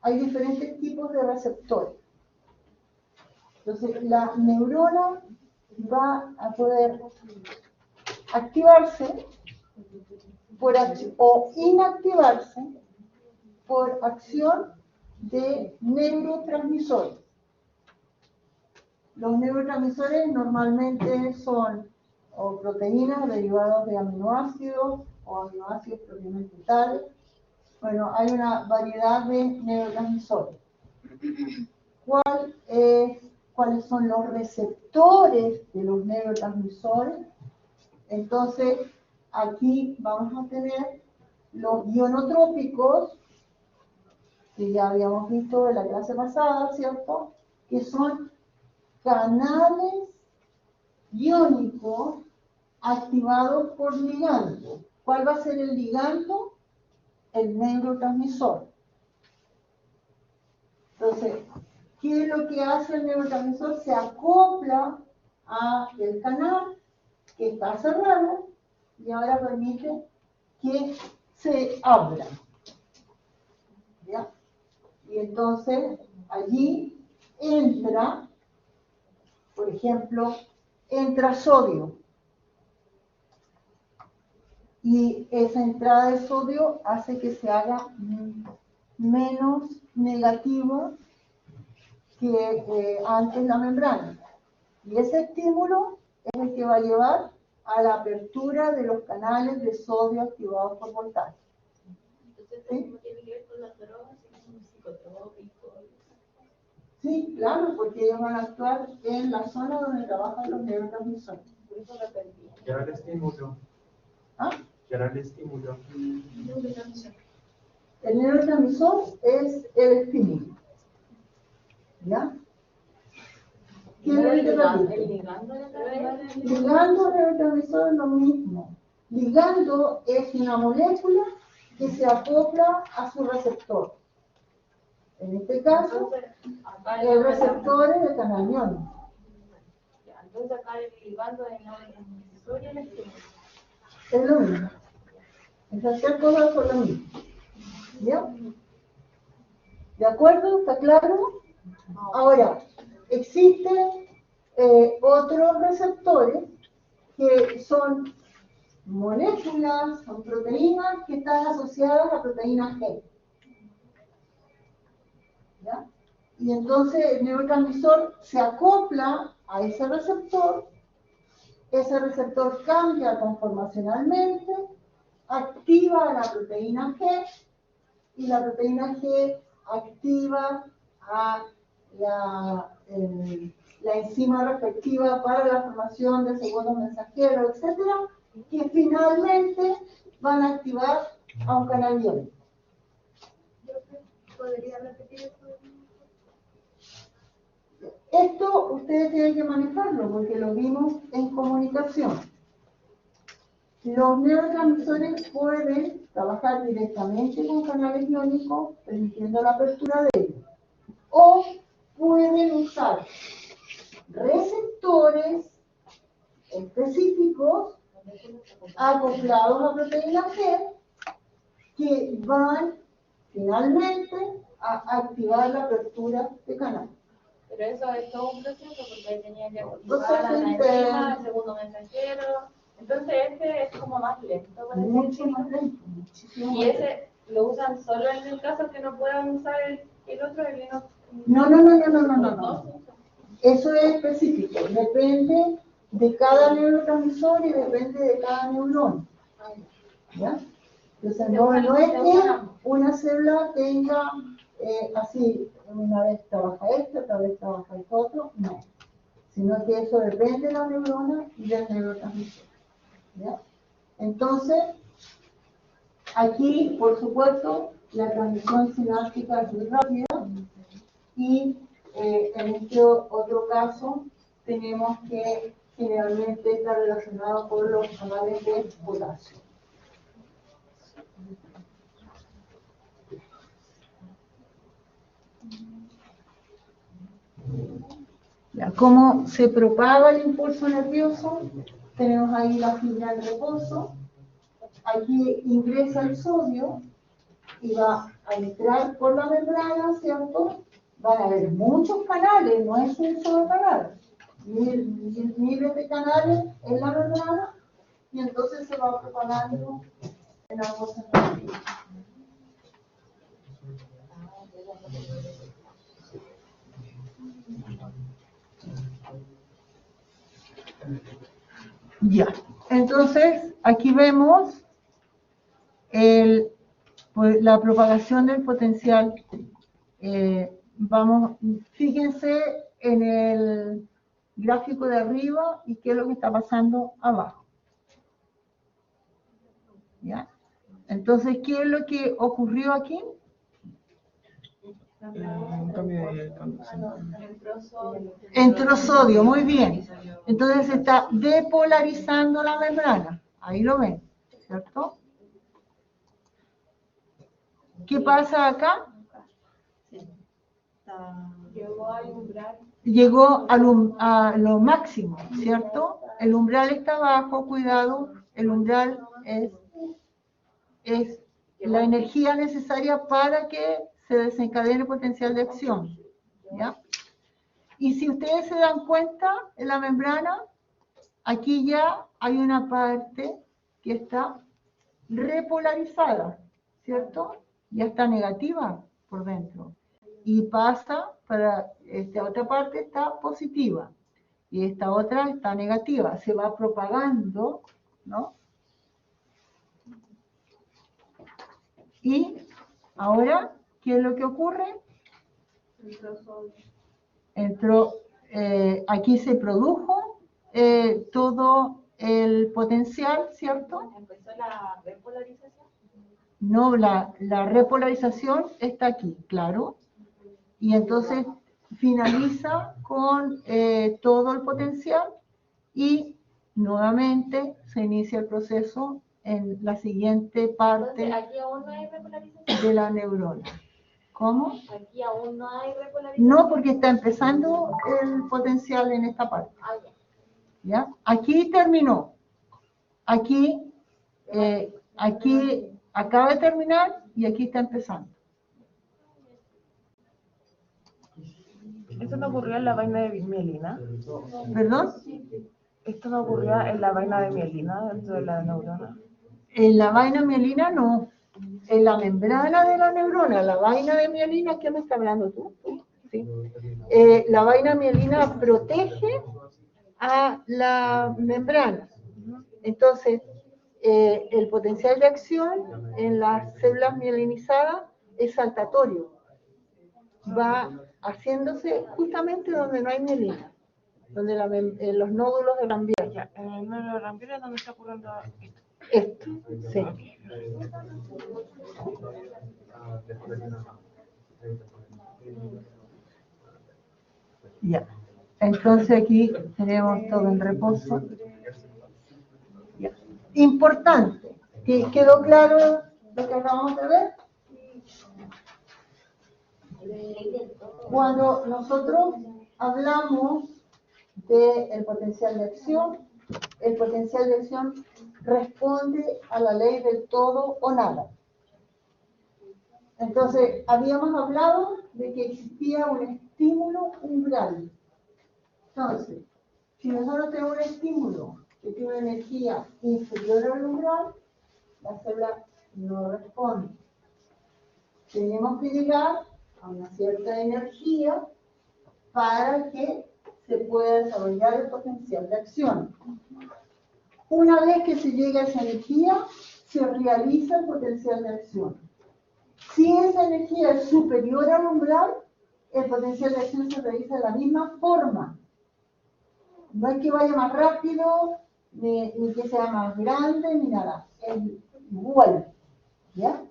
hay diferentes tipos de receptores. Entonces la neurona va a poder activarse o inactivarse por acción de neurotransmisores. Los neurotransmisores normalmente son o proteínas derivadas de aminoácidos o aminoácidos propiamente tales. Bueno, hay una variedad de neurotransmisores. ¿Cuáles son los receptores de los neurotransmisores? Entonces, aquí vamos a tener los ionotrópicos, que ya habíamos visto en la clase pasada, ¿cierto? Que son canales iónicos activados por ligando. ¿Cuál va a ser el ligando? El neurotransmisor. Entonces, ¿qué es lo que hace el neurotransmisor? Se acopla al canal que está cerrado y ahora permite que se abra. ¿Ya? Y entonces allí entra, por ejemplo, entra sodio. Y esa entrada de sodio hace que se haga menos negativo que antes la membrana. Y ese estímulo es el que va a llevar a la apertura de los canales de sodio activados por voltaje. Entonces, ¿Sí? ¿cómo tiene que ver con las drogas? ¿Es un psicotrópico? Sí, claro, porque ellos van a actuar en la zona donde trabajan los neurotransmisores. Por eso lo perdí. ¿Qué era el estímulo? ¿Ah? ¿Qué era el estímulo? El neurotransmisor es el estímulo. ¿Ya? ¿Qué es lo que te repito? El ligando de la Ligando neurotransmisor es lo mismo. Ligando es una molécula que se acopla a su receptor. En este caso, el receptor es el canal iónico. Entonces acá el ligando de neurotransmisor y el estímulo. Es lo mismo. Esas tres cosas son lo mismo. ¿Bien? ¿De acuerdo? ¿Está claro? Ahora, existen otros receptores que son moléculas, son proteínas que están asociadas a proteínas G. ¿Ya? Y entonces el neurotransmisor se acopla a ese receptor cambia conformacionalmente, activa la proteína G, y la proteína G activa a la enzima respectiva para la formación de segundos mensajeros, etcétera, que finalmente van a activar a un canal iónico. ¿Podría repetir esto? Esto ustedes tienen que manejarlo porque lo vimos en comunicación. Los neurotransmisores pueden trabajar directamente con canales iónicos, permitiendo la apertura de ellos. O pueden usar receptores específicos acoplados a proteína G que van finalmente a activar la apertura de canal. Pero eso es todo un proceso porque ahí tenía que Entonces, activar a la enzima, el segundo mensajero. Entonces este es como más lento. Por así Mucho decirlo. más lento, muchísimo más Y lento. ese lo usan solo en el caso que no puedan usar el otro, el vino. No. Eso es específico, depende de cada neurotransmisor y depende de cada neurona. ¿Ya? Entonces, no es que una célula tenga así, una vez trabaja esto, otra vez trabaja esto otro, no. Sino que eso depende de la neurona y del neurotransmisor. ¿Ya? Entonces, aquí, por supuesto, la transmisión sináptica es muy rápida y en este otro caso tenemos que generalmente está relacionado con los canales de potasio. Ya, ¿cómo se propaga el impulso nervioso? Tenemos ahí la fibra de reposo. Aquí ingresa el sodio y va a entrar por la membrana, ¿cierto? Van a haber muchos canales, no es un solo canal. Miles de canales en la membrana y entonces se va propagando en ambos sentidos. Ya, entonces aquí vemos la propagación del potencial. Fíjense en el gráfico de arriba y qué es lo que está pasando abajo. ¿Ya? Entonces, ¿qué es lo que ocurrió aquí? Un cambio de Entró sodio, muy bien. Entonces se está depolarizando la membrana. Ahí lo ven, ¿cierto? ¿Qué pasa acá? Llegó a lo máximo, ¿cierto? El umbral está abajo, cuidado. El umbral es la energía necesaria para que se desencadene el potencial de acción, ¿ya? Y si ustedes se dan cuenta, en la membrana, aquí ya hay una parte que está repolarizada, ¿cierto? Ya está negativa por dentro. Y pasa para esta otra parte está positiva. Y esta otra está negativa. Se va propagando, ¿no? Y ahora, ¿qué es lo que ocurre? Aquí se produjo todo el potencial, ¿cierto? ¿Empezó la repolarización? No, la repolarización está aquí, claro. Y entonces finaliza con todo el potencial y nuevamente se inicia el proceso en la siguiente parte. Entonces, aquí aún no hay repolarización. De la neurona. ¿Cómo? Aquí aún no hay repolarización. No, porque está empezando el potencial en esta parte. ¿Ya? Aquí terminó. Aquí acaba de terminar y aquí está empezando. ¿Esto no ocurrió en la vaina de mielina? ¿Perdón? ¿Esto no ocurrió en la vaina de mielina dentro de la neurona? En la vaina mielina no. En la membrana de la neurona, la vaina de mielina, ¿qué me está hablando tú? ¿sí? La vaina mielina protege a la membrana. Entonces, el potencial de acción en las células mielinizadas es saltatorio. Va haciéndose justamente donde no hay mielina, donde en los nódulos de Rambier. Ya, en el nódulo de Rambier es donde está ocurriendo Esto, sí. Ya. Entonces aquí tenemos todo en reposo. Ya. Importante. ¿Quedó claro lo que acabamos de ver? Cuando nosotros hablamos del potencial de acción, el potencial de acción responde a la ley del todo o nada. Entonces, habíamos hablado de que existía un estímulo umbral. Entonces, si nosotros tenemos un estímulo que tiene una energía inferior al umbral, la célula no responde. Tenemos que llegar a una cierta energía para que se pueda desarrollar el potencial de acción. Una vez que se llega a esa energía, se realiza el potencial de acción. Si esa energía es superior al umbral, el potencial de acción se realiza de la misma forma. No es que vaya más rápido, ni que sea más grande, ni nada. Es igual. ¿Ya?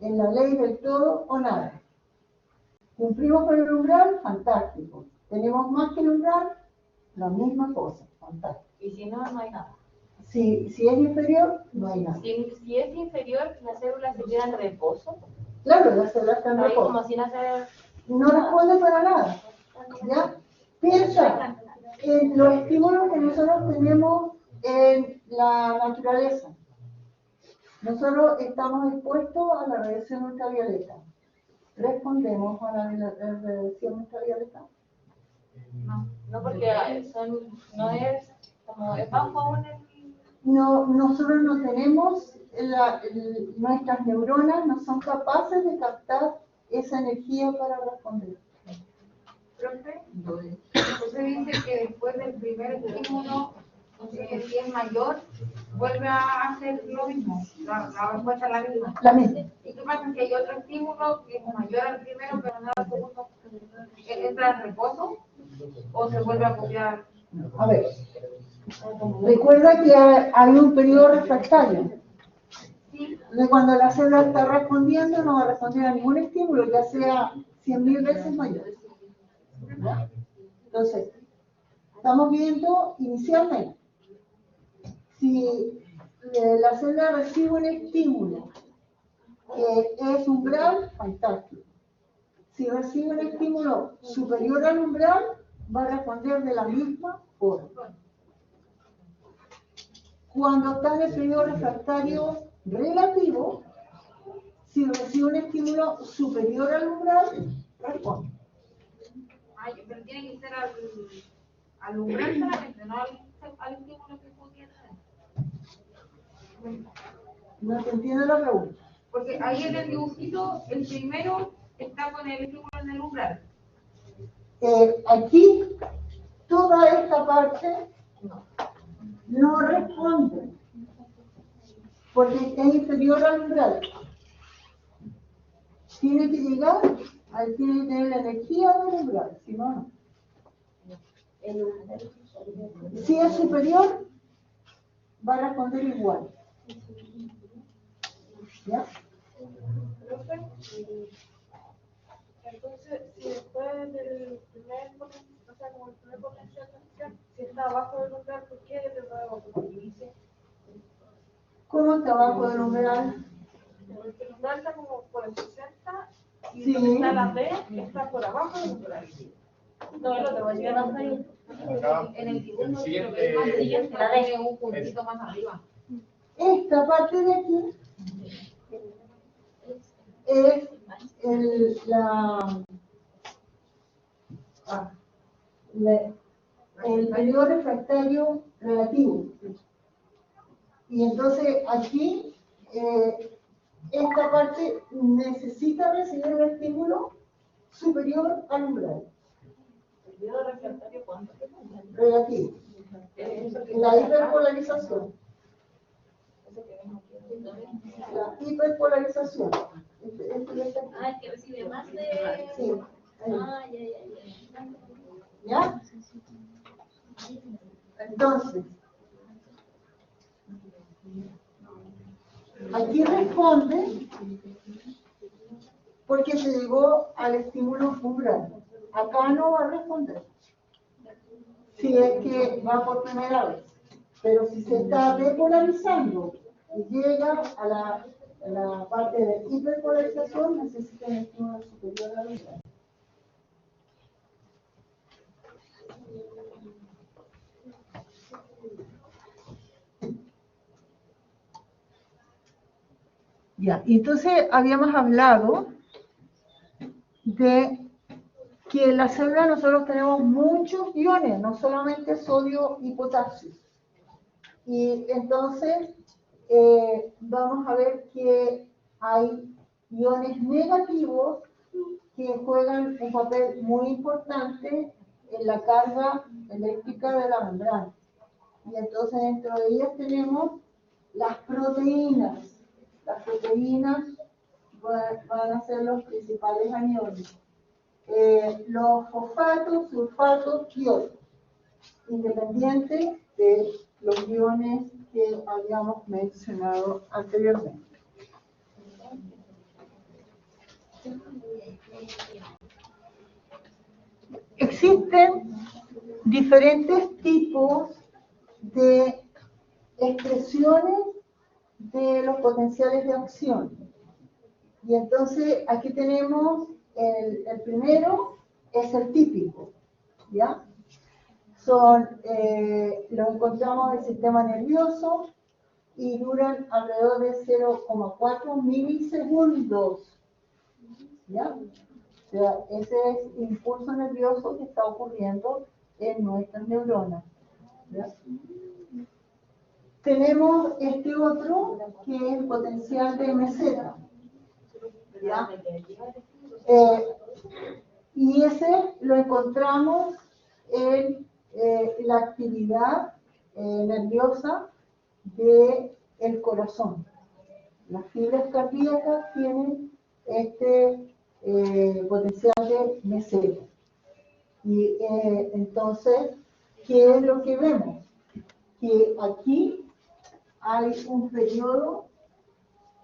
En la ley del todo o nada. Cumplimos con el umbral, fantástico. Tenemos más que el umbral, la misma cosa, fantástico. Y si no, no hay nada. Si es inferior, no hay nada. Si es inferior, la célula se queda en reposo. Claro, la célula está en Ahí reposo. como sin hacer... No responde para nada. ¿Ya? Piensa en los estímulos que nosotros tenemos en la naturaleza. Nosotros estamos expuestos a la radiación ultravioleta. ¿Respondemos a la radiación ultravioleta? No, porque no es como es bajo aún No, nosotros no tenemos, nuestras neuronas no son capaces de captar esa energía para responder. Profe, usted dice que después del primer estímulo, si es mayor, vuelve a hacer lo mismo, la respuesta es la misma. La misma. ¿Y qué pasa si hay otro estímulo que es mayor al primero, pero no al segundo? ¿Entra en reposo o se vuelve a copiar? A ver, recuerda que hay un periodo refractario. De cuando la célula está respondiendo, no va a responder a ningún estímulo, ya sea 100.000 veces mayor. ¿Ya? Entonces, estamos viendo inicialmente, si la célula recibe un estímulo que es umbral, fantástico. Si recibe un estímulo superior al umbral, va a responder de la misma forma. Cuando está en el periodo refractario relativo, si recibe un estímulo superior al umbral, responde. Ay, pero tiene que ser al umbral solamente, no al estímulo que pudiera tener. No te entiendo la pregunta. Porque ahí en el dibujito, el primero está con el estímulo en el umbral. Aquí, toda esta parte no responde, porque es inferior al umbral. Tiene que llegar, tiene que tener la energía del umbral, si no, no. Si es superior, va a responder igual. ¿Ya? Entonces, si después del primer potencial de acción, si está abajo del umbral, ¿por qué de nuevo como que dice? ¿Cómo está abajo del umbral? Porque el umbral está como por el 60 y Sí. donde está la B está por abajo del umbral. No, el otro va a llegar hasta ahí. En el dibujo, El siguiente- el más siguiente la tiene un puntito más arriba. Esta parte de aquí es el periodo refractario relativo. Y entonces aquí, esta parte necesita recibir un estímulo superior al umbral. ¿El periodo refractario cuánto? Relativo. La hiperpolarización. La hiperpolarización. Ah, el que recibe más de... Sí. Ah, ¿Ya? Entonces, aquí responde porque se llegó al estímulo umbral. Acá no va a responder. Si es que va por primera vez. Pero si se está depolarizando y llega a la parte de hiperpolarización, necesita un estímulo superior al umbral. Ya, entonces habíamos hablado de que en la célula nosotros tenemos muchos iones, no solamente sodio y potasio. Y entonces vamos a ver que hay iones negativos que juegan un papel muy importante en la carga eléctrica de la membrana. Y entonces dentro de ellas tenemos las proteínas. Las proteínas van a ser los principales aniones. Los fosfatos, sulfatos y otros, independiente de los iones que habíamos mencionado anteriormente. Existen diferentes tipos de expresiones de los potenciales de acción. Y entonces aquí tenemos el primero, es el típico, ¿ya? Lo encontramos en el sistema nervioso y duran alrededor de 0,4 milisegundos, ¿ya? O sea, ese es el impulso nervioso que está ocurriendo en nuestras neuronas, ¿ya? Tenemos este otro, que es el potencial de meseta, ¿ya? Y ese lo encontramos en la actividad nerviosa del corazón. Las fibras cardíacas tienen este potencial de meseta. Y entonces, ¿qué es lo que vemos? Que aquí hay un periodo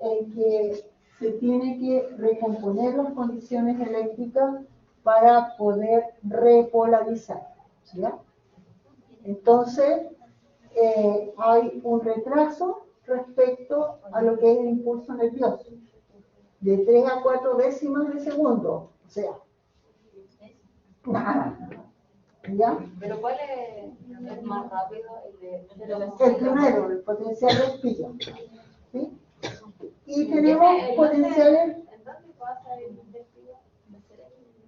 en que se tiene que recomponer las condiciones eléctricas para poder repolarizar, ¿ya? Entonces, hay un retraso respecto a lo que es el impulso nervioso, de 3 a 4 décimas de segundo, o sea, nada, ¿ya? ¿Pero cuál es más rápido? El primero, el potencial de espilla, ¿sí? Y tenemos potenciales ¿En dónde pasa el despido?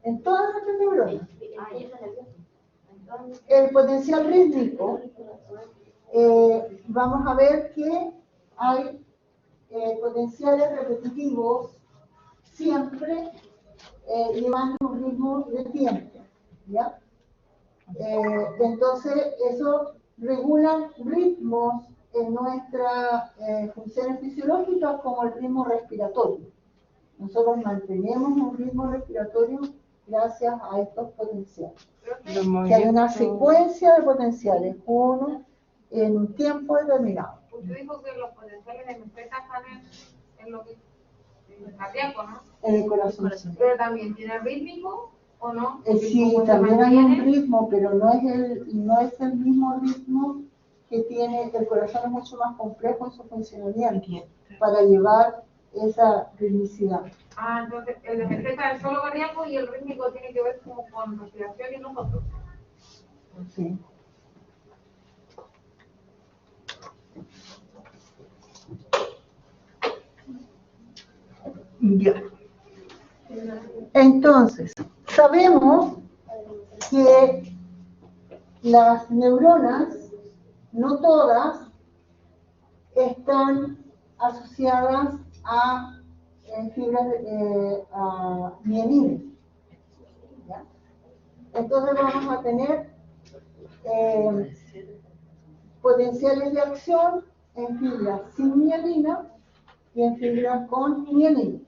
en todas nuestras neuronas. Ah, ya está nervioso. Entonces, El potencial rítmico, vamos a ver que hay potenciales repetitivos siempre llevando un ritmo de tiempo, ¿ya? Entonces, eso regula ritmos en nuestras funciones fisiológicas como el ritmo respiratorio. Nosotros mantenemos un ritmo respiratorio gracias a estos potenciales. Que hay una secuencia de potenciales, uno en un tiempo determinado. usted dijo que los potenciales de meseta están en lo que en el cardíaco, ¿no? En el corazón. Pero también tiene rítmico o no. Sí, Como se también hay un mantiene, ritmo, pero no es el mismo ritmo que tiene. El corazón es mucho más complejo en su funcionamiento para llevar esa ritmicidad. entonces el de meseta es solo cardíaco y el rítmico tiene que ver como con respiración y nosotros. Sí. Ya. Entonces, sabemos que las neuronas, no todas, están asociadas a fibras a mielina. Entonces vamos a tener potenciales de acción en fibras sin mielina y en fibras con mielina.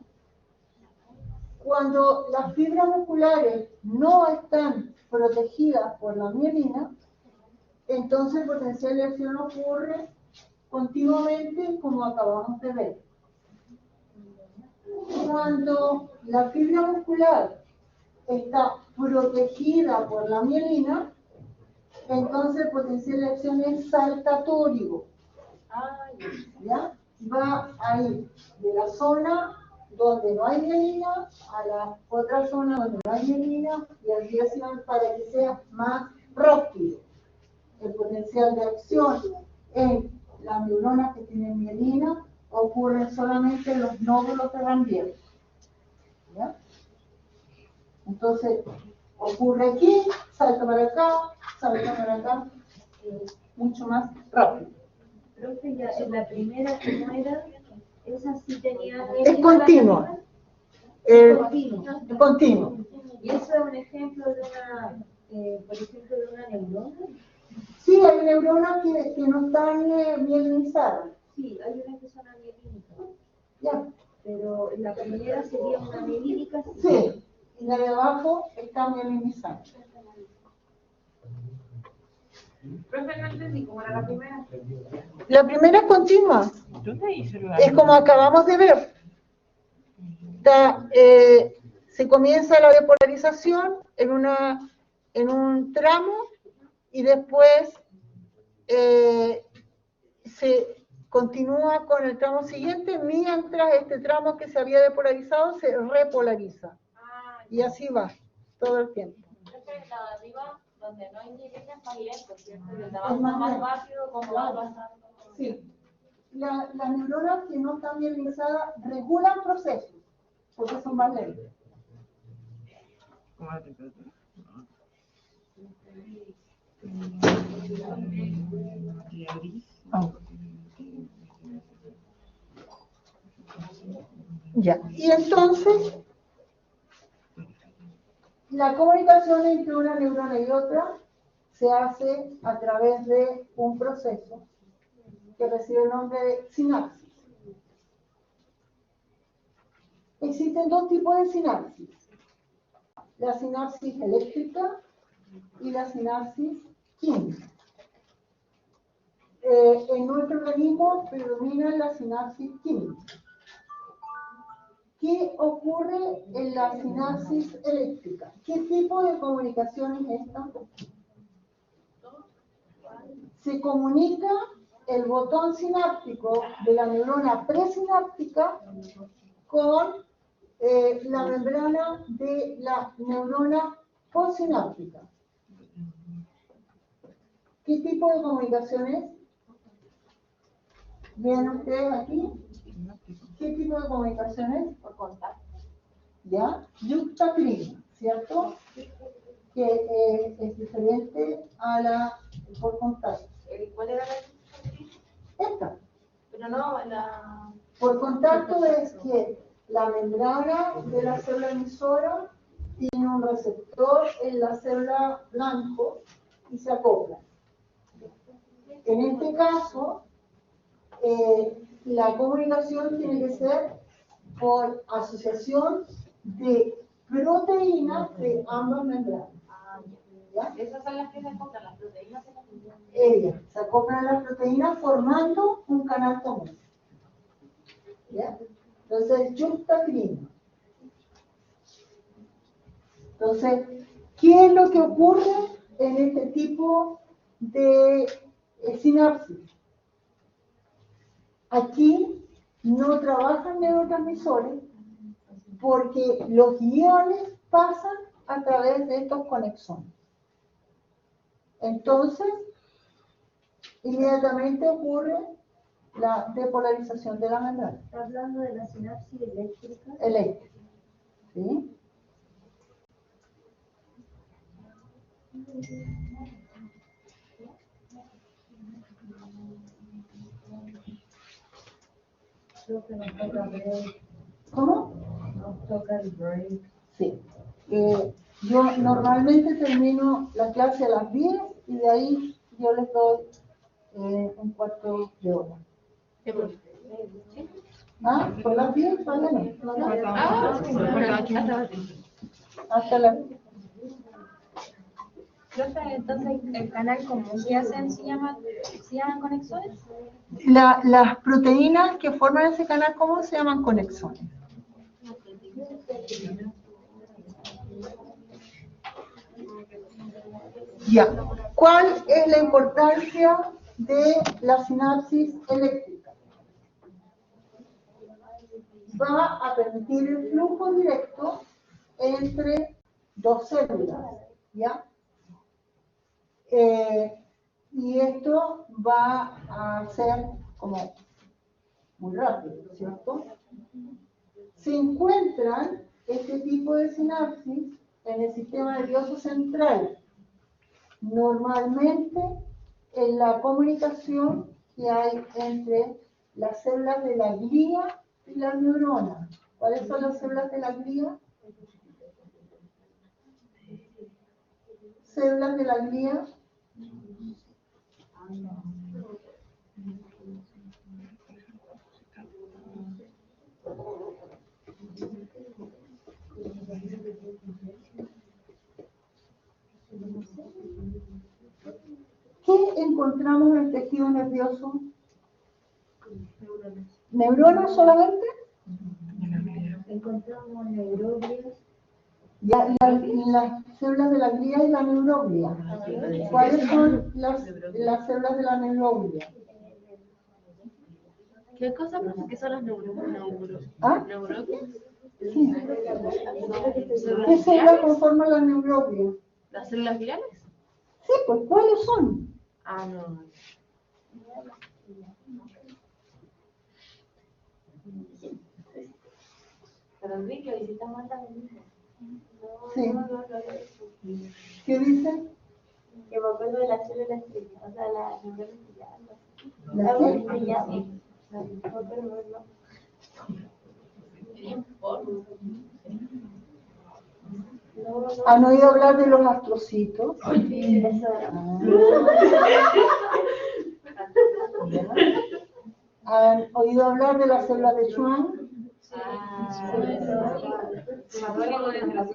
Cuando las fibras musculares no están protegidas por la mielina, entonces el potencial de acción ocurre continuamente, como acabamos de ver. Cuando la fibra muscular está protegida por la mielina, entonces el potencial de acción es saltatorio. ¿Ya? Va a ir de la zona donde no hay mielina a la otra zona donde no hay mielina y así para que sea más rápido. El potencial de acción en las neuronas que tienen mielina ocurre solamente en los nódulos de Ranvier. ¿Ya? Entonces, ocurre aquí, salta para acá, mucho más rápido. Profe, ya en la primera que no era, esa sí tenía... Es continua. Es continua. Es continuo. Y eso es un ejemplo de una, por ejemplo, de una neurona. Sí, hay neuronas que no están mielinizadas. Sí, hay unas que son amielínicas. Ya. Pero la primera sería una mielínica. Sí, y la de abajo está mielinizada. Profe, no entendí cómo era la primera. La primera es continua. Es como acabamos de ver. Se comienza la depolarización en un tramo y después se continúa con el tramo siguiente mientras este tramo que se había depolarizado se repolariza. Y así va todo el tiempo. Entonces, la de arriba, donde no hay mielina, es más lento, ¿cierto? Y donde abajo más rápido, como va pasando. Sí. Las neuronas que no están mielinizadas regulan procesos, porque son más lentos. ¿Cómo la temperatura? Ya. Y entonces, la comunicación entre una neurona y otra se hace a través de un proceso que recibe el nombre de sinapsis. Existen dos tipos de sinapsis: la sinapsis eléctrica y la sinapsis química. En nuestro organismo predomina la sinapsis química. ¿Qué ocurre en la sinapsis eléctrica? ¿Qué tipo de comunicación es esta? Se comunica el botón sináptico de la neurona presináptica con la membrana de la neurona postsináptica. ¿Qué tipo de comunicación es? ¿Ven ustedes aquí? ¿Qué tipo de comunicación es? Por contacto. ¿Ya? Yuxtacrina, ¿cierto? Que es diferente a la por contacto. ¿Cuál era la? Esta. Pero no, la... Por contacto es que la membrana de la célula emisora tiene un receptor en la célula blanco y se acopla. En este caso, la comunicación tiene que ser por asociación de proteínas de ambas membranas. ¿Ya? Esas son las que se acoplan, las proteínas se acoplan. Ellas se acoplan a las proteínas formando un canal común. ¿Ya? Entonces, yuxtacrina. Entonces, ¿qué es lo que ocurre en este tipo de sinapsis? Aquí no trabajan neurotransmisores porque los iones pasan a través de estos conexones. Entonces, inmediatamente ocurre la depolarización de la membrana. Está hablando de la sinapsis eléctrica. Eléctrica. ¿Sí? ¿Cómo? Nos toca el break. Sí. Yo Yo normalmente termino la clase a las 10 y de ahí yo les doy un cuarto de hora. ¿Ah? ¿Son las 10? Todavía no. Hasta las... Profe, entonces, ¿el canal común que hacen se llaman conexones? Las proteínas que forman ese canal común se llaman conexones. Ya. ¿Cuál es la importancia de la sinapsis eléctrica? Va a permitir el flujo directo entre dos células, ¿ya? Y esto va a ser como muy rápido, ¿cierto? Se encuentran este tipo de sinapsis en el sistema nervioso central, normalmente en la comunicación que hay entre las células de la glía y las neuronas. ¿Cuáles son las células de la glía? Células de la glía. ¿Qué encontramos en el tejido nervioso? ¿Neuronas solamente? Encontramos neuroblias. Las células de la glía y la neuroglia. ¿Cuáles son las células de la neuroglia? ¿Qué cosa? ¿Qué son las neuronas? ¿Ah? ¿Neuronas? Sí. ¿Qué células conforman la neuroglia? ¿Las células virales? Sí, pues ¿cuáles son? Ah, no. Pero Enrique, hoy sí estamos en la misma. Sí. ¿Qué dice? Que me acuerdo de las células estrellas, o sea, las neuronas estrelladas. ¿La qué? ¿Han oído hablar de los astrocitos? ¿Han oído hablar de las células de Schwann?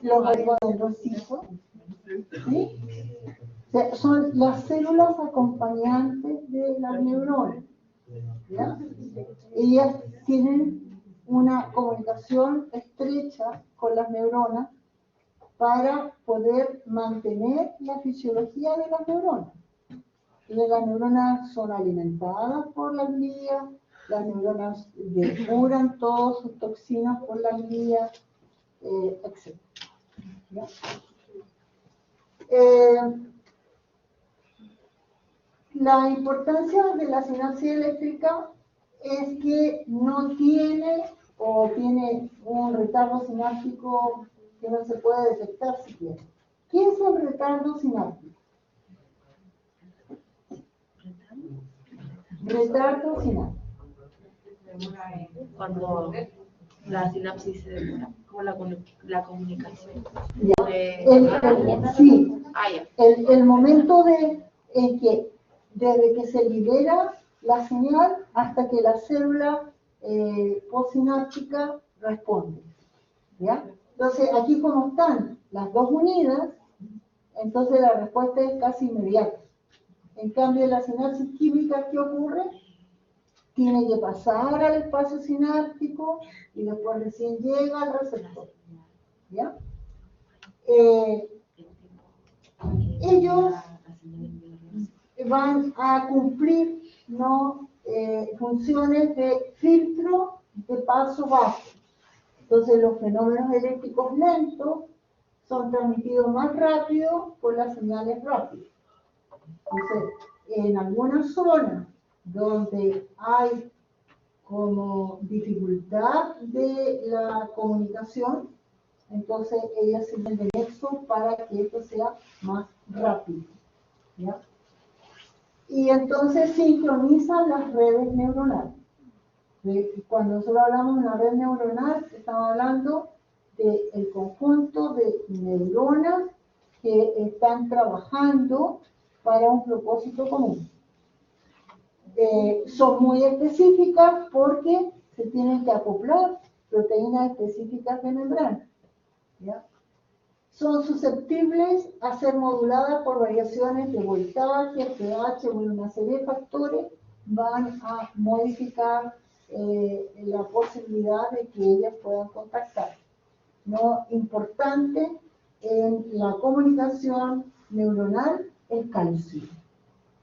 Los oligodendrocitos. ¿Sí? O sea, son las células acompañantes de las neuronas. ¿Ya? Ellas tienen una comunicación estrecha con las neuronas para poder mantener la fisiología de las neuronas. Entonces, las neuronas son alimentadas por la glía, las neuronas depuran todas sus toxinas por la glía, etc. ¿Ya? La importancia de la sinapsis eléctrica es que no tiene o tiene un retardo sináptico que no se puede detectar siquiera. ¿Qué es el retardo sináptico? Retardo sináptico. Cuando la sinapsis se demora, como la comunicación. Ya. Sí, Ah, ya. el momento en que desde que se libera la señal hasta que la célula postsináptica responde. ¿Ya? Entonces, aquí como están las dos unidas, entonces la respuesta es casi inmediata. En cambio, la sinapsis química, ¿qué ocurre? Tiene que pasar al espacio sináptico y después recién llega al receptor. ¿Ya? Ellos van a cumplir, ¿no? Funciones de filtro de paso bajo. Entonces los fenómenos eléctricos lentos son transmitidos más rápido por las señales rápidas. Entonces, en algunas zonas donde hay como dificultad de la comunicación, entonces ellas sirven de nexo para que esto sea más rápido. ¿Ya? Y entonces sincronizan las redes neuronales. Cuando nosotros hablamos de una red neuronal, estamos hablando del conjunto de neuronas que están trabajando para un propósito común. Son muy específicas porque se tienen que acoplar proteínas específicas de membrana, ¿ya? Son susceptibles a ser moduladas por variaciones de voltaje, pH, una serie de factores van a modificar la posibilidad de que ellas puedan contactar. Lo importante en la comunicación neuronal es calcio,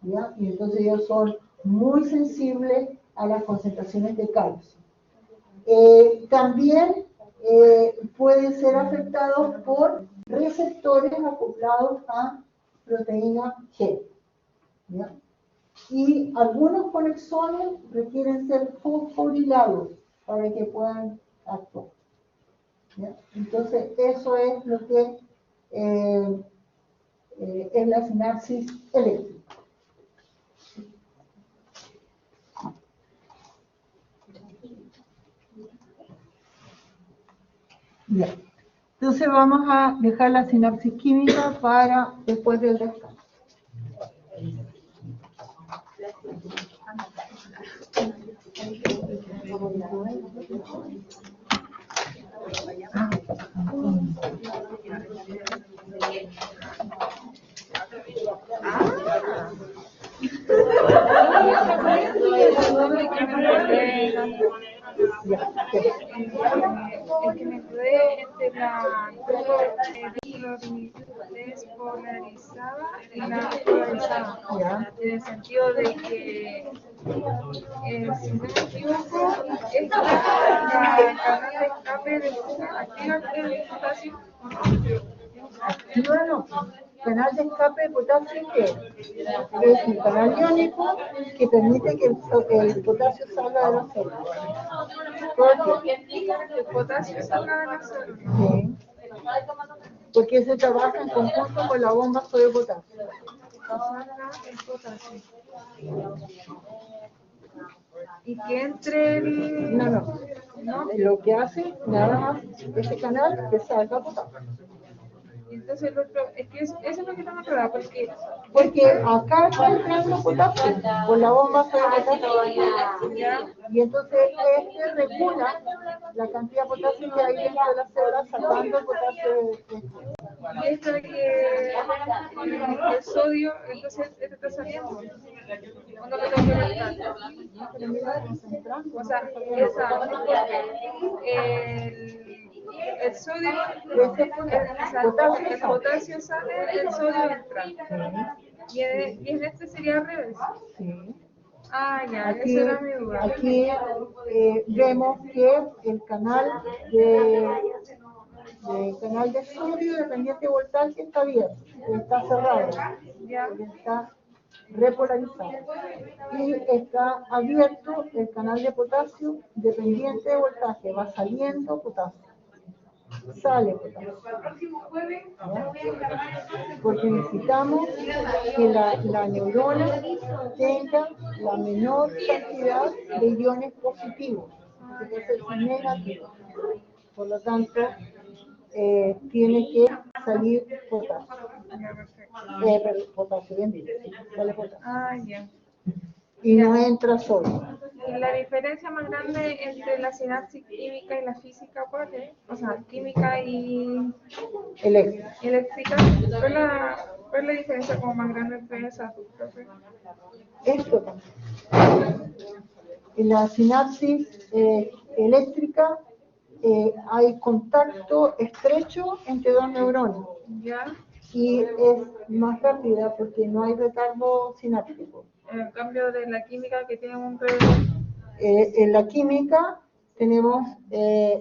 ¿ya? Y entonces ellos son muy sensibles a las concentraciones de calcio. También pueden ser afectados por receptores acoplados a proteína G, ¿ya? Y algunos conexones requieren ser fosforilados para que puedan actuar, ¿ya? Entonces, eso es lo que es la sinapsis eléctrica. Bien. Entonces vamos a dejar la sinapsis química para después del descanso. Es que me enredé entre la despolarizada y la polarizada. ¿Ya? En el sentido de que, si no me equivoco, es la canal de escape de fuga activa el potasio. Activa no. Canal de escape de potasio que es un canal iónico que permite que el potasio salga de la célula. ¿Por qué? El potasio salga de la célula. Sí. Porque se trabaja en conjunto con la bomba sodio potasio. Saca el potasio. Y que entre el... No. Lo que hace nada más ese canal que salga potasio. Y entonces el otro, es que eso es lo que no me acordaba, porque acá está entrando potasio por la bomba sodio potasio. Y entonces este regula la cantidad de potasio que hay dentro de la célula, sacando el potasio de y esto de que el sodio, entonces este está saliendo. ¿O no lo tengo que restar? O sea, el sodio, el potasio sale, el sodio entra. Y en este sería al revés. Sí. Ah, ya, Aquí, esa era mi duda. aquí vemos que el canal de sodio dependiente de voltaje está abierto, está cerrado, está repolarizado. Y está abierto el canal de potasio dependiente de voltaje, va saliendo potasio. Sale potasio. ¿Ya? Porque necesitamos que la neurona tenga la menor cantidad de iones positivos, que puede ser negativos. Por lo tanto, tiene que salir potasio. Potasio, bien dicho, sí, sale potasio. Ah, ya. Y no entra sodio. La diferencia más grande entre la sinapsis química y la física, ¿cuál es? O sea, química y eléctrica. ¿Cuál es la diferencia como más grande entre esas dos, profe? Esto también. En la sinapsis eléctrica hay contacto estrecho entre dos neuronas. ¿Ya? Y es más rápida porque no hay retardo sináptico. En cambio de la química que tiene un en la química tenemos,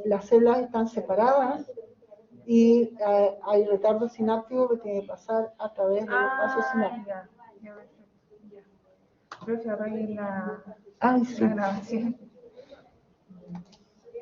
las células están separadas y hay retardo sináptico que tiene que pasar a través del espacio sináptico. Ya. Profe, arregle la Ay, sí. grabación.